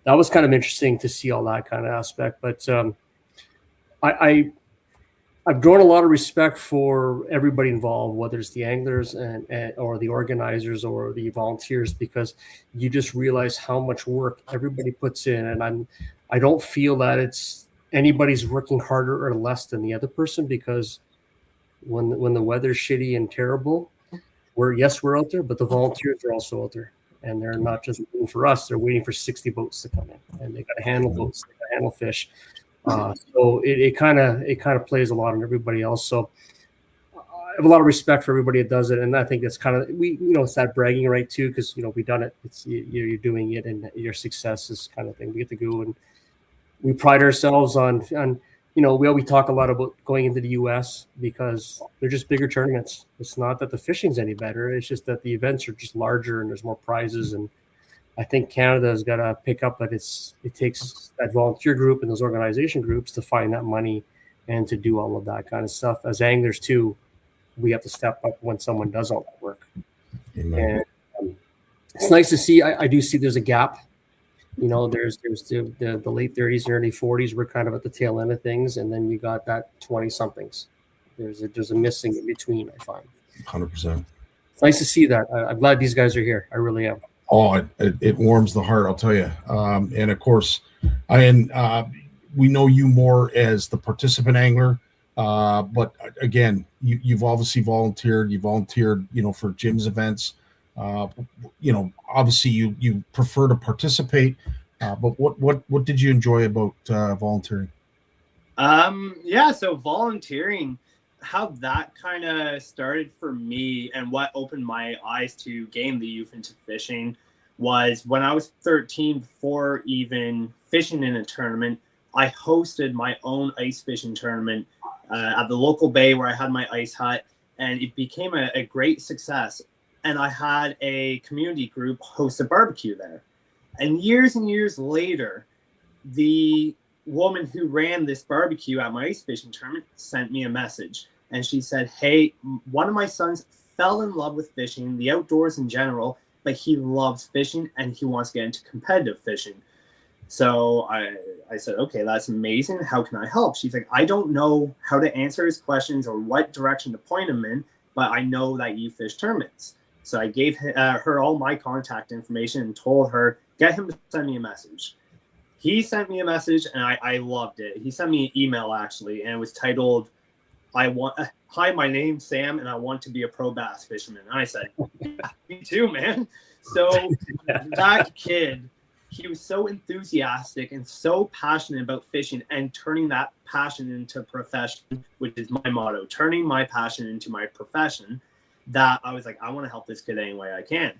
that was kind of interesting to see all that kind of aspect. But I've grown a lot of respect for everybody involved, whether it's the anglers and or the organizers or the volunteers, because you just realize how much work everybody puts in. And I don't feel that it's anybody's working harder or less than the other person, because when the weather's shitty and terrible, we're out there, but the volunteers are also out there, and they're not just waiting for us; they're waiting for 60 boats to come in, and they got to handle boats, they got to handle fish. So it kind of plays a lot on everybody else. So I have a lot of respect for everybody that does it, and I think it's kind of, it's that bragging right too, because we've done it. It's you're doing it, and your success is kind of thing. We get to go, and we pride ourselves on. We talk a lot about going into the U.S. because they're just bigger tournaments. It's not that the fishing's any better. It's just that the events are just larger and there's more prizes. And I think Canada has got to pick up that it takes that volunteer group and those organization groups to find that money and to do all of that kind of stuff. As anglers too, we have to step up when someone does all that work. Amen. And it's nice to see. I do see there's a gap. There's the late 30s and early 40s. We're kind of at the tail end of things, and then you got that 20 somethings. There's a missing in between, I find. 100%. It's nice to see that. I'm glad these guys are here. I really am. Oh, it warms the heart, I'll tell you. And of course, we know you more as the participant angler, but again, you've obviously volunteered. You volunteered, for Jim's events. Obviously you prefer to participate, but what did you enjoy about volunteering? So volunteering, how that kind of started for me and what opened my eyes to getting the youth into fishing was when I was 13, before even fishing in a tournament, I hosted my own ice fishing tournament at the local bay where I had my ice hut, and it became a great success. And I had a community group host a barbecue there. And years later, the woman who ran this barbecue at my ice fishing tournament sent me a message. And she said, hey, one of my sons fell in love with fishing, the outdoors in general, but he loves fishing and he wants to get into competitive fishing. So I said, okay, that's amazing. How can I help? She's like, I don't know how to answer his questions or what direction to point him in, but I know that you fish tournaments. So I gave her all my contact information and told her, get him to send me a message. He sent me a message, and I loved it. He sent me an email, actually, and it was titled, hi, my name's Sam, and I want to be a pro bass fisherman. And I said, yeah, me too, man. So that kid, he was so enthusiastic and so passionate about fishing and turning that passion into profession, which is my motto, turning my passion into my profession, that I was like, I want to help this kid any way I can.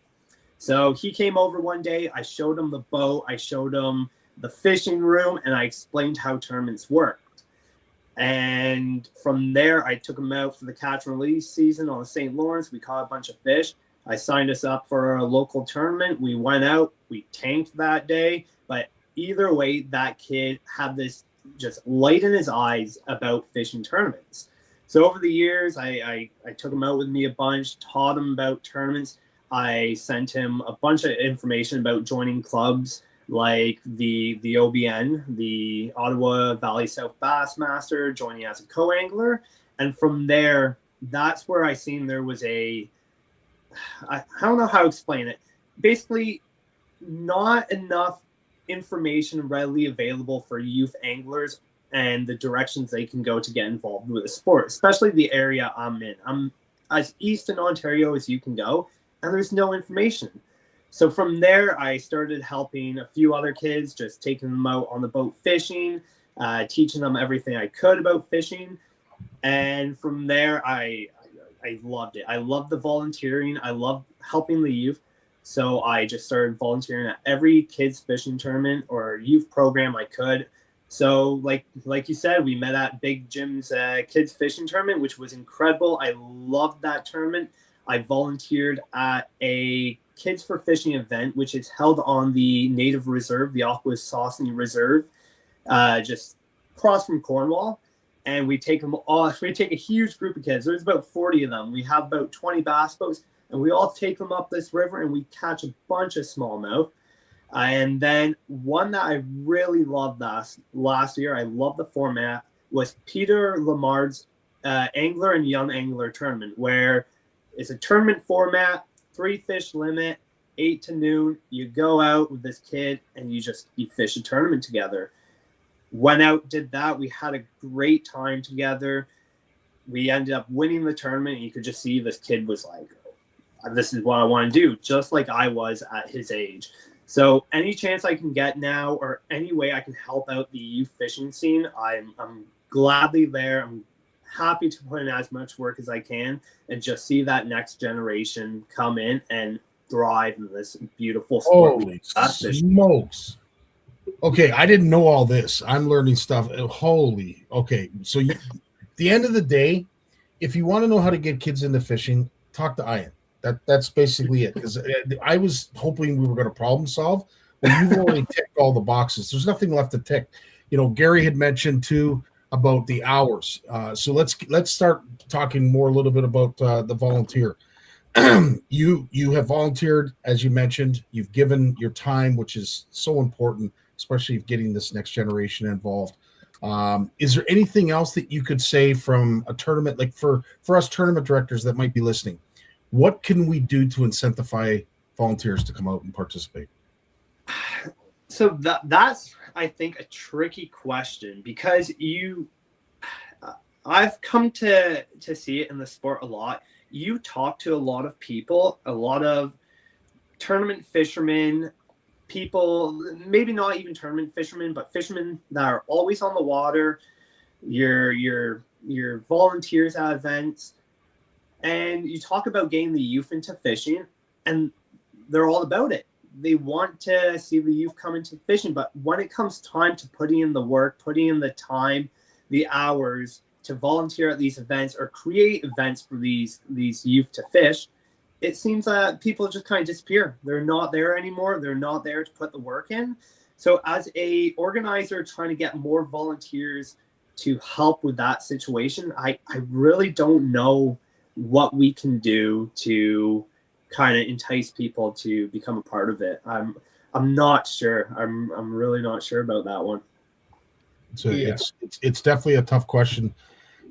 So he came over one day. I showed him the boat. I showed him the fishing room, and I explained how tournaments work. And from there, I took him out for the catch and release season on the St. Lawrence. We caught a bunch of fish. I signed us up for a local tournament. We went out. We tanked that day. But either way, that kid had this just light in his eyes about fishing tournaments. So over the years, I took him out with me a bunch, taught him about tournaments. I sent him a bunch of information about joining clubs like the OBN, the Ottawa Valley South Bassmaster, joining as a co-angler. And from there, that's where I seen there was I don't know how to explain it. Basically, not enough information readily available for youth anglers and the directions they can go to get involved with the sport, especially the area I'm in. I'm as east in Ontario as you can go, and there's no information. So from there, I started helping a few other kids, just taking them out on the boat fishing, teaching them everything I could about fishing. And from there, I loved it. I loved the volunteering. I loved helping the youth. So I just started volunteering at every kids fishing tournament or youth program I could. So like you said, we met at Big Jim's kids fishing tournament, which was incredible. I loved that tournament. I volunteered at a Kids for Fishing event, which is held on the native reserve, the Akwesasne Reserve, just across from Cornwall. And we take them all. We take a huge group of kids. There's about 40 of them. We have about 20 bass boats, and we all take them up this river, and we catch a bunch of smallmouth. And then one that I really loved last year, I love the format, was Peter Lamard's Angler and Young Angler Tournament, where it's a tournament format, 3 fish limit, 8 to noon. You go out with this kid and you fish a tournament together. Went out, did that. We had a great time together. We ended up winning the tournament, and you could just see this kid was like, this is what I want to do, just like I was at his age. So any chance I can get now, or any way I can help out the youth fishing scene, I'm gladly there. I'm happy to put in as much work as I can and just see that next generation come in and thrive in this beautiful sport. Holy smokes. Okay, I didn't know all this. I'm learning stuff. Holy. Okay, so the end of the day, if you want to know how to get kids into fishing, talk to Ian. That's basically it. Because I was hoping we were going to problem solve, but you've already ticked all the boxes. There's nothing left to tick. You know, Gary had mentioned too about the hours. So let's start talking more a little bit about the volunteer. You have volunteered, as you mentioned. You've given your time, which is so important, especially getting this next generation involved. Is there anything else that you could say from a tournament, like for us tournament directors that might be listening? What can we do to incentivize volunteers to come out and participate? So that's, I think, a tricky question, because I've come to see it in the sport a lot. You talk to a lot of people, a lot of tournament fishermen, people, maybe not even tournament fishermen, but fishermen that are always on the water, your volunteers at events, and you talk about getting the youth into fishing, and they're all about it. They want to see the youth come into fishing, but when it comes time to putting in the work, putting in the time, the hours to volunteer at these events or create events for these youth to fish, it seems that people just kind of disappear. They're not there anymore. They're not there to put the work in. So as a organizer trying to get more volunteers to help with that situation, I really don't know what we can do to kind of entice people to become a part of it. I'm not sure. I'm really not sure about that one. So it's definitely a tough question.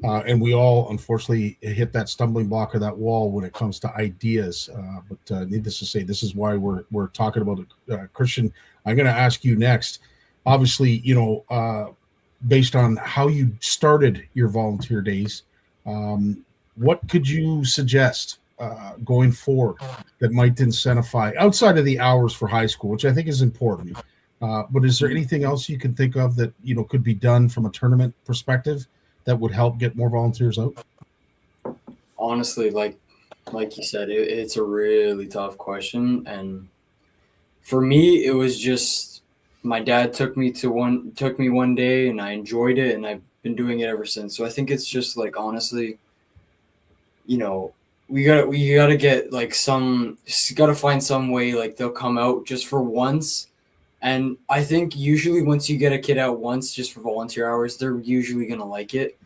And we all, unfortunately, hit that stumbling block or that wall when it comes to ideas. But needless to say, this is why we're talking about it. Christian, I'm going to ask you next. Obviously, based on how you started your volunteer days, what could you suggest going forward that might incentivize outside of the hours for high school, which I think is important? But is there anything else you can think of that could be done from a tournament perspective that would help get more volunteers out? Honestly, like you said, it's a really tough question. And for me, it was just my dad took me one day and I enjoyed it, and I've been doing it ever since. So I think it's just like, honestly, we gotta get gotta find some way, like they'll come out just for once. And I think usually once you get a kid out once just for volunteer hours, they're usually going to like it.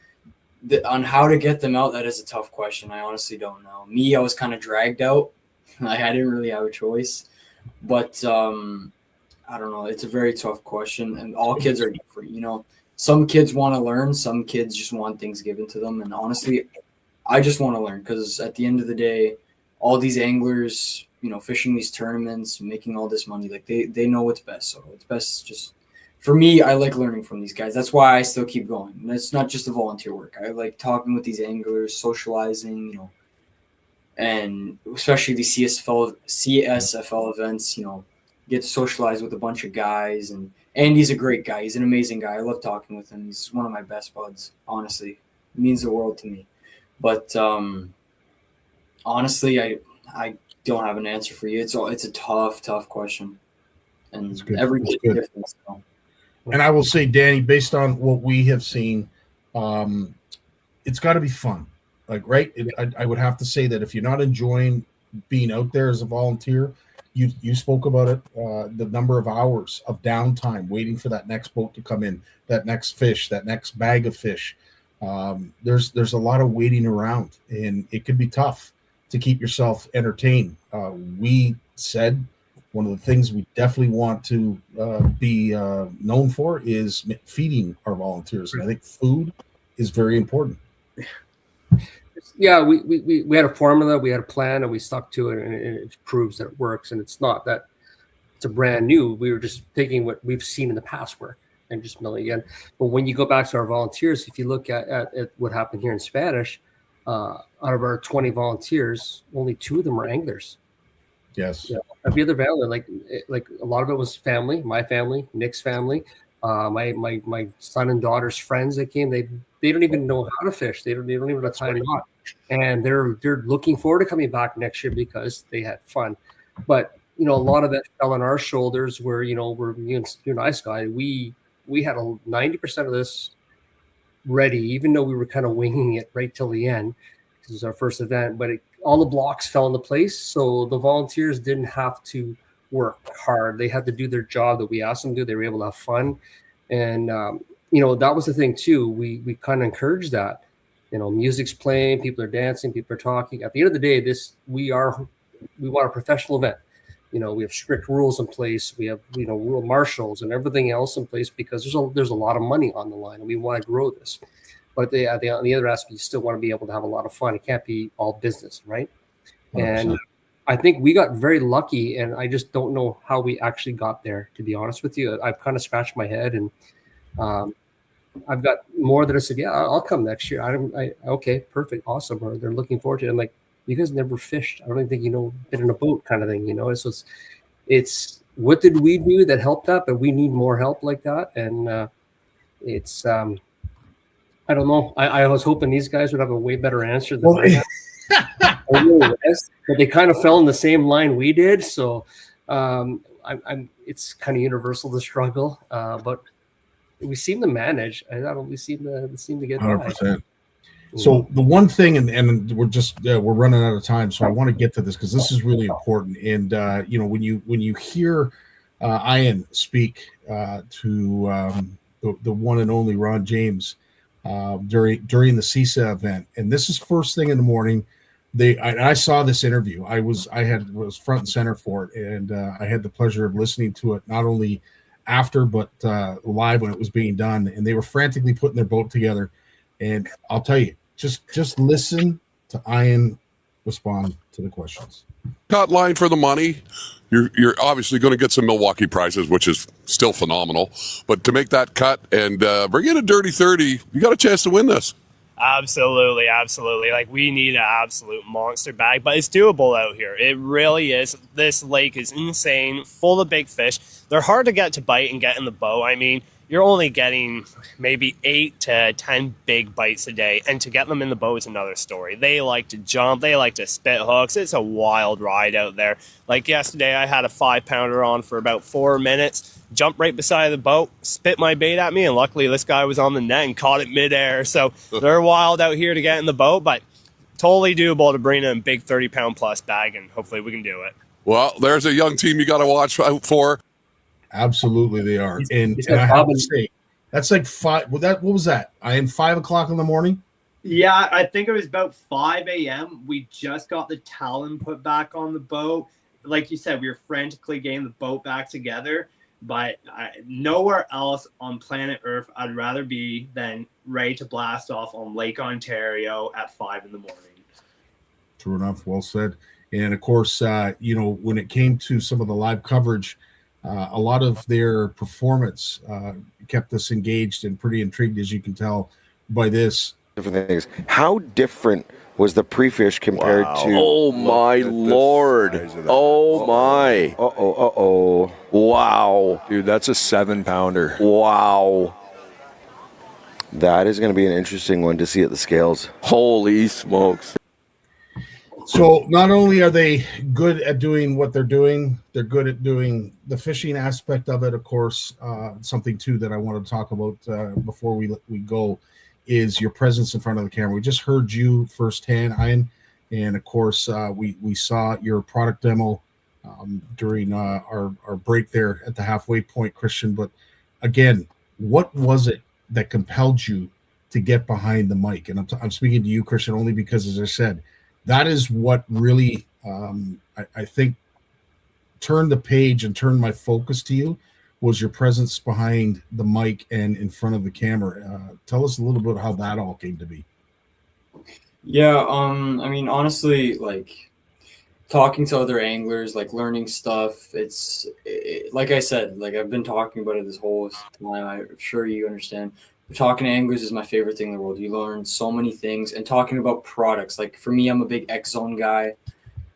On how to get them out, that is a tough question. I honestly don't know. Me, I was kind of dragged out. I didn't really have a choice. But I don't know. It's a very tough question. And all kids are different. Some kids want to learn. Some kids just want things given to them. And honestly, I just want to learn, because at the end of the day, all these anglers, fishing these tournaments, making all this money, like they know what's best. So it's best just for me. I like learning from these guys. That's why I still keep going. And it's not just the volunteer work. I like talking with these anglers, socializing, and especially the CSFL events, get to socialize with a bunch of guys. And Andy's a great guy. He's an amazing guy. I love talking with him. He's one of my best buds, honestly. It means the world to me. But honestly, I don't have an answer for you. It's a tough question. And every kid's different. So. And I will say, Danny, based on what we have seen, it's got to be fun. Like, right? I would have to say that if you're not enjoying being out there as a volunteer, you spoke about it, the number of hours of downtime waiting for that next boat to come in, that next fish, that next bag of fish. There's a lot of waiting around, and it can be tough to keep yourself entertained. We said one of the things we definitely want to be known for is feeding our volunteers, and I think food is very important. Yeah, we had a formula, we had a plan, and we stuck to it, and it proves that it works. And it's not that it's a brand new. We were just taking what we've seen in the past work and just milling again. But when you go back to our volunteers, if you look at what happened here in Spanish, out of our 20 volunteers, only 2 of them were anglers. Yes. Every other family, like a lot of it was family, my family, Nick's family, my son and daughter's friends that came. They don't even know how to fish. They don't even know tie a knot, and they're looking forward to coming back next year because they had fun. But a lot of that fell on our shoulders. Where we're you and I, Scottie, we had 90% of this ready, even though we were kind of winging it right till the end. This was our first event, but all the blocks fell into place, so the volunteers didn't have to work hard. They had to do their job that we asked them to do. They were able to have fun, and that was the thing too. We kind of encouraged that. Music's playing, people are dancing, people are talking. At the end of the day, we want a professional event. We have strict rules in place. We have rule marshals and everything else in place because there's a lot of money on the line, and we want to grow this. But on the other aspect, you still want to be able to have a lot of fun. It can't be all business, right? 100%. And I think we got very lucky, and I just don't know how we actually got there, to be honest with you. I've kind of scratched my head, and I've got more that I said, yeah, I'll come next year. Okay, perfect, awesome. Or they're looking forward to it. I'm like, you guys never fished. I don't even think been in a boat kind of thing, So it's what did we do that helped that? But we need more help like that, and it's I don't know. I was hoping these guys would have a way better answer than I have. But they kind of fell in the same line we did. So it's kind of universal, the struggle. But we seem to manage. We seem to get 100%. So the one thing, and we're just we're running out of time, so I want to get to this because this is really important. And when you hear Ian speak to the one and only Ron James during the CISA event, and this is first thing in the morning. I saw this interview. I was front and center for it, and I had the pleasure of listening to it not only after but live when it was being done. And they were frantically putting their boat together. And I'll tell you, just listen to Ian respond to the questions. Cut line for the money. You're obviously going to get some Milwaukee prizes, which is still phenomenal. But to make that cut and bring in a dirty 30, you got a chance to win this. Absolutely. Like, we need an absolute monster bag, but it's doable out here. It really is. This lake is insane, full of big fish. They're hard to get to bite and get in the boat. I mean, you're only getting maybe 8 to 10 big bites a day, and to get them in the boat is another story. They like to jump. They like to spit hooks. It's a wild ride out there. Like yesterday, I had a 5-pounder on for about 4 minutes, jumped right beside the boat, spit my bait at me, and luckily this guy was on the net and caught it midair. So they're wild out here to get in the boat, but totally doable to bring in a big 30-pound plus bag, and hopefully we can do it. Well, there's a young team you got to watch out for. Absolutely, they are. And I have to say, that's like 5. What was that? I am 5 o'clock in the morning. Yeah, I think it was about 5 a.m. We just got the talon put back on the boat. Like you said, we were frantically getting the boat back together. but nowhere else on planet Earth I'd rather be than ready to blast off on Lake Ontario at 5 a.m. True enough. Well said. And of course, when it came to some of the live coverage, a lot of their performance kept us engaged and pretty intrigued, as you can tell by this. Different things. How different was the pre-fish compared to? Oh my lord! Oh my! Uh-oh. Wow, dude, that's a 7-pounder. Wow, that is going to be an interesting one to see at the scales. Holy smokes! So not only are they good at doing what they're doing, they're good at doing the fishing aspect of it. Of course, something too that I want to talk about before we go is your presence in front of the camera. We just heard you firsthand, Ian, and of course we saw your product demo during our break there at the halfway point, Christian. But again, what was it that compelled you to get behind the mic? And I'm speaking to you, Christian, only because, as I said, that is what really I think turned the page and turned my focus to you, was your presence behind the mic and in front of the camera. Tell us a little bit how that all came to be. Yeah, I mean, honestly, like talking to other anglers, like learning stuff, like I said, like I've been talking about it this whole time. I'm sure you understand. Talking to anglers is my favorite thing in the world. You learn so many things, and talking about products. Like for me, I'm a big X Zone guy,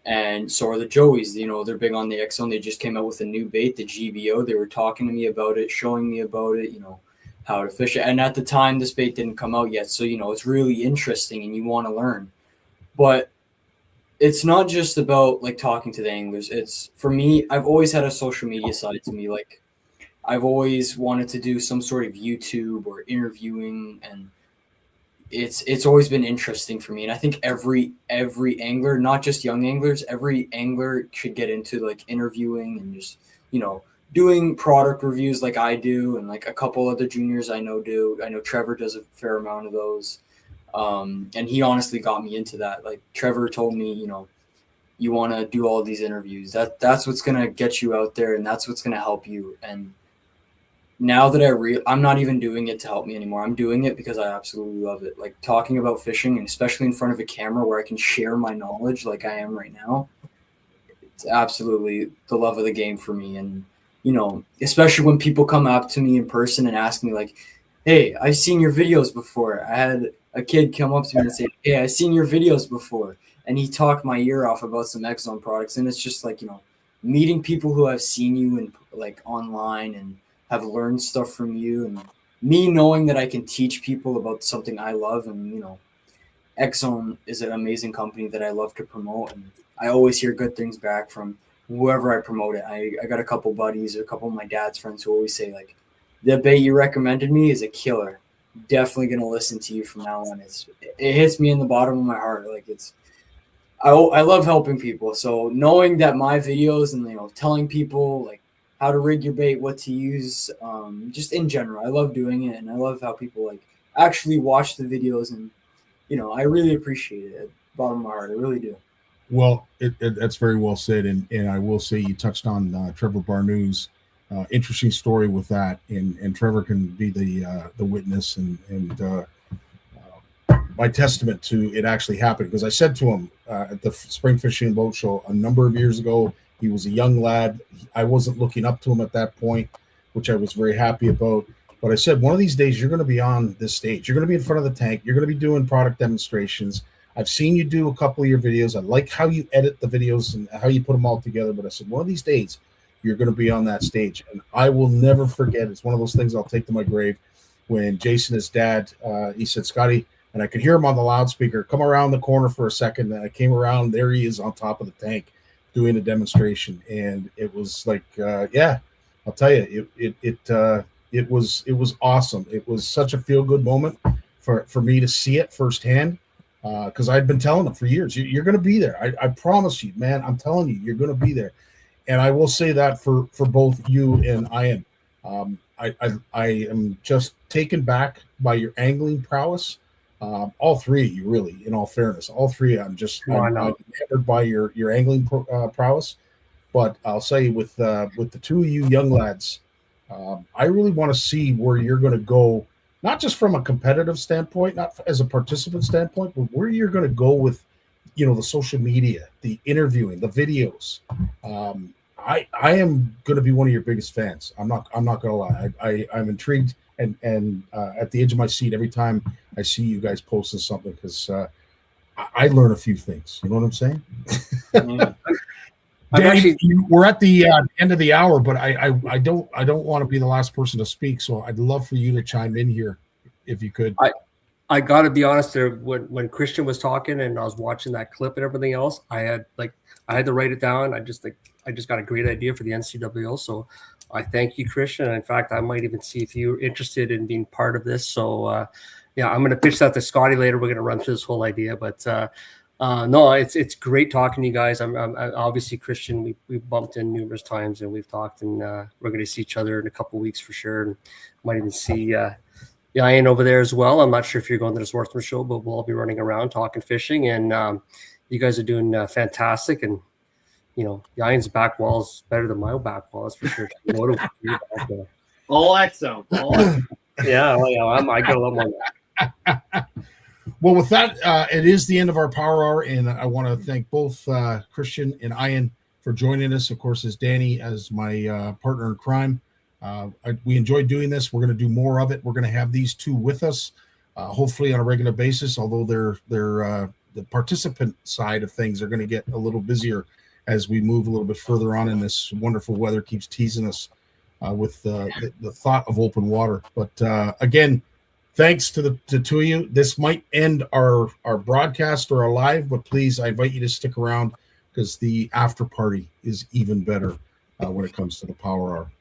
and so are the Joeys. They're big on the X Zone. They just came out with a new bait, the GBO. They were talking to me about it, showing me about it, how to fish it. And at the time, this bait didn't come out yet. So, it's really interesting and you want to learn. But it's not just about like talking to the anglers. It's, for me, I've always had a social media side to me. Like I've always wanted to do some sort of YouTube or interviewing, and it's always been interesting for me. And I think every angler, not just young anglers, every angler should get into like interviewing and just, doing product reviews like I do, and like a couple other juniors I know do. I know Trevor does a fair amount of those. And he honestly got me into that. Like Trevor told me, you want to do all these interviews. That's what's going to get you out there, and that's what's going to help you. And now that I'm not even doing it to help me anymore. I'm doing it because I absolutely love it. Like talking about fishing, and especially in front of a camera where I can share my knowledge like I am right now. It's absolutely the love of the game for me. And, especially when people come up to me in person and ask me like, hey, I've seen your videos before. I had a kid come up to me and say, hey, I've seen your videos before. And he talked my ear off about some X Zone products. And it's just like, meeting people who have seen you in like online and have learned stuff from you, and me knowing that I can teach people about something I love. And, X Zone is an amazing company that I love to promote. And I always hear good things back from whoever I promote it. I got a couple buddies, a couple of my dad's friends who always say like, the bait you recommended me is a killer. Definitely going to listen to you from now on. It hits me in the bottom of my heart. Like I love helping people. So knowing that my videos and, telling people like how to rig your bait, what to use, just in general, I love doing it. And I love how people like actually watch the videos, and, I really appreciate it at the bottom of my heart. I really do. Well, that's very well said. And I will say you touched on Trevor Barnew's interesting story with that, and Trevor can be the witness and my testament to it actually happened, because I said to him at the Spring Fishing Boat Show a number of years ago, he was a young lad. I wasn't looking up to him at that point, which I was very happy about. But I said, one of these days you're going to be on this stage. You're going to be in front of the tank. You're going to be doing product demonstrations. I've seen you do a couple of your videos. I like how you edit the videos and how you put them all together. But I said, one of these days you're going to be on that stage. And I will never forget. It's one of those things I'll take to my grave. When Jason, his dad, he said, Scottie, and I could hear him on the loudspeaker, come around the corner for a second. And I came around, there he is on top of the tank doing a demonstration. And it was like, yeah, I'll tell you, it was awesome. It was such a feel-good moment for me to see it firsthand. Because I'd been telling them for years, you're going to be there. I promise you, man. I'm telling you, you're going to be there. And I will say that for both you and Ian. I am just taken back by your angling prowess. All three of you, really, in all fairness. All three, I'm hammered by your angling prowess. But I'll say with the two of you young lads, I really want to see where you're going to go, not just from a competitive standpoint, not as a participant standpoint, but where you're going to go with, the social media, the interviewing, the videos. I am going to be one of your biggest fans. I'm not going to lie. I'm intrigued and at the edge of my seat every time I see you guys posting something, because I learn a few things. You know what I'm saying? Danny, we're at the end of the hour, but I don't want to be the last person to speak. So I'd love for you to chime in here, if you could. I got to be honest there. When Christian was talking and I was watching that clip and everything else, I had to write it down. I just got a great idea for the NCWO. So I thank you, Christian. And in fact, I might even see if you're interested in being part of this. So yeah, I'm going to pitch that to Scottie later. We're going to run through this whole idea, but no, it's great talking to you guys. I'm obviously, Christian, we've bumped in numerous times and we've talked, and we're going to see each other in a couple of weeks for sure. And might even see Ian over there as well. I'm not sure if you're going to the Sportsman Show, but we'll all be running around talking fishing, and you guys are doing fantastic. And Ian's back wall is better than my back wall, that's for sure. All exo. Yeah, I get a lot more. Well, with that, it is the end of our Power Hour, and I want to thank both Christian and Ian for joining us. Of course, as Danny, as my partner in crime. We enjoyed doing this. We're going to do more of it. We're going to have these two with us, hopefully on a regular basis, although they're the participant side of things are going to get a little busier as we move a little bit further on, and this wonderful weather keeps teasing us with the thought of open water. But again, thanks to the two of you. This might end our broadcast or our live, but please, I invite you to stick around, because the after party is even better when it comes to the Power Hour.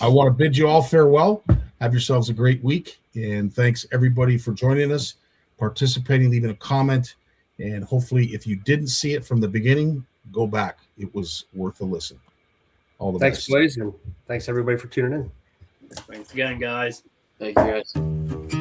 I want to bid you all farewell. Have yourselves a great week, and thanks everybody for joining us, participating, leaving a comment, and hopefully if you didn't see it from the beginning, go back. It was worth a listen. All the best. Thanks, Blaze, and thanks everybody for tuning in. Thanks again, guys. Thank you, guys.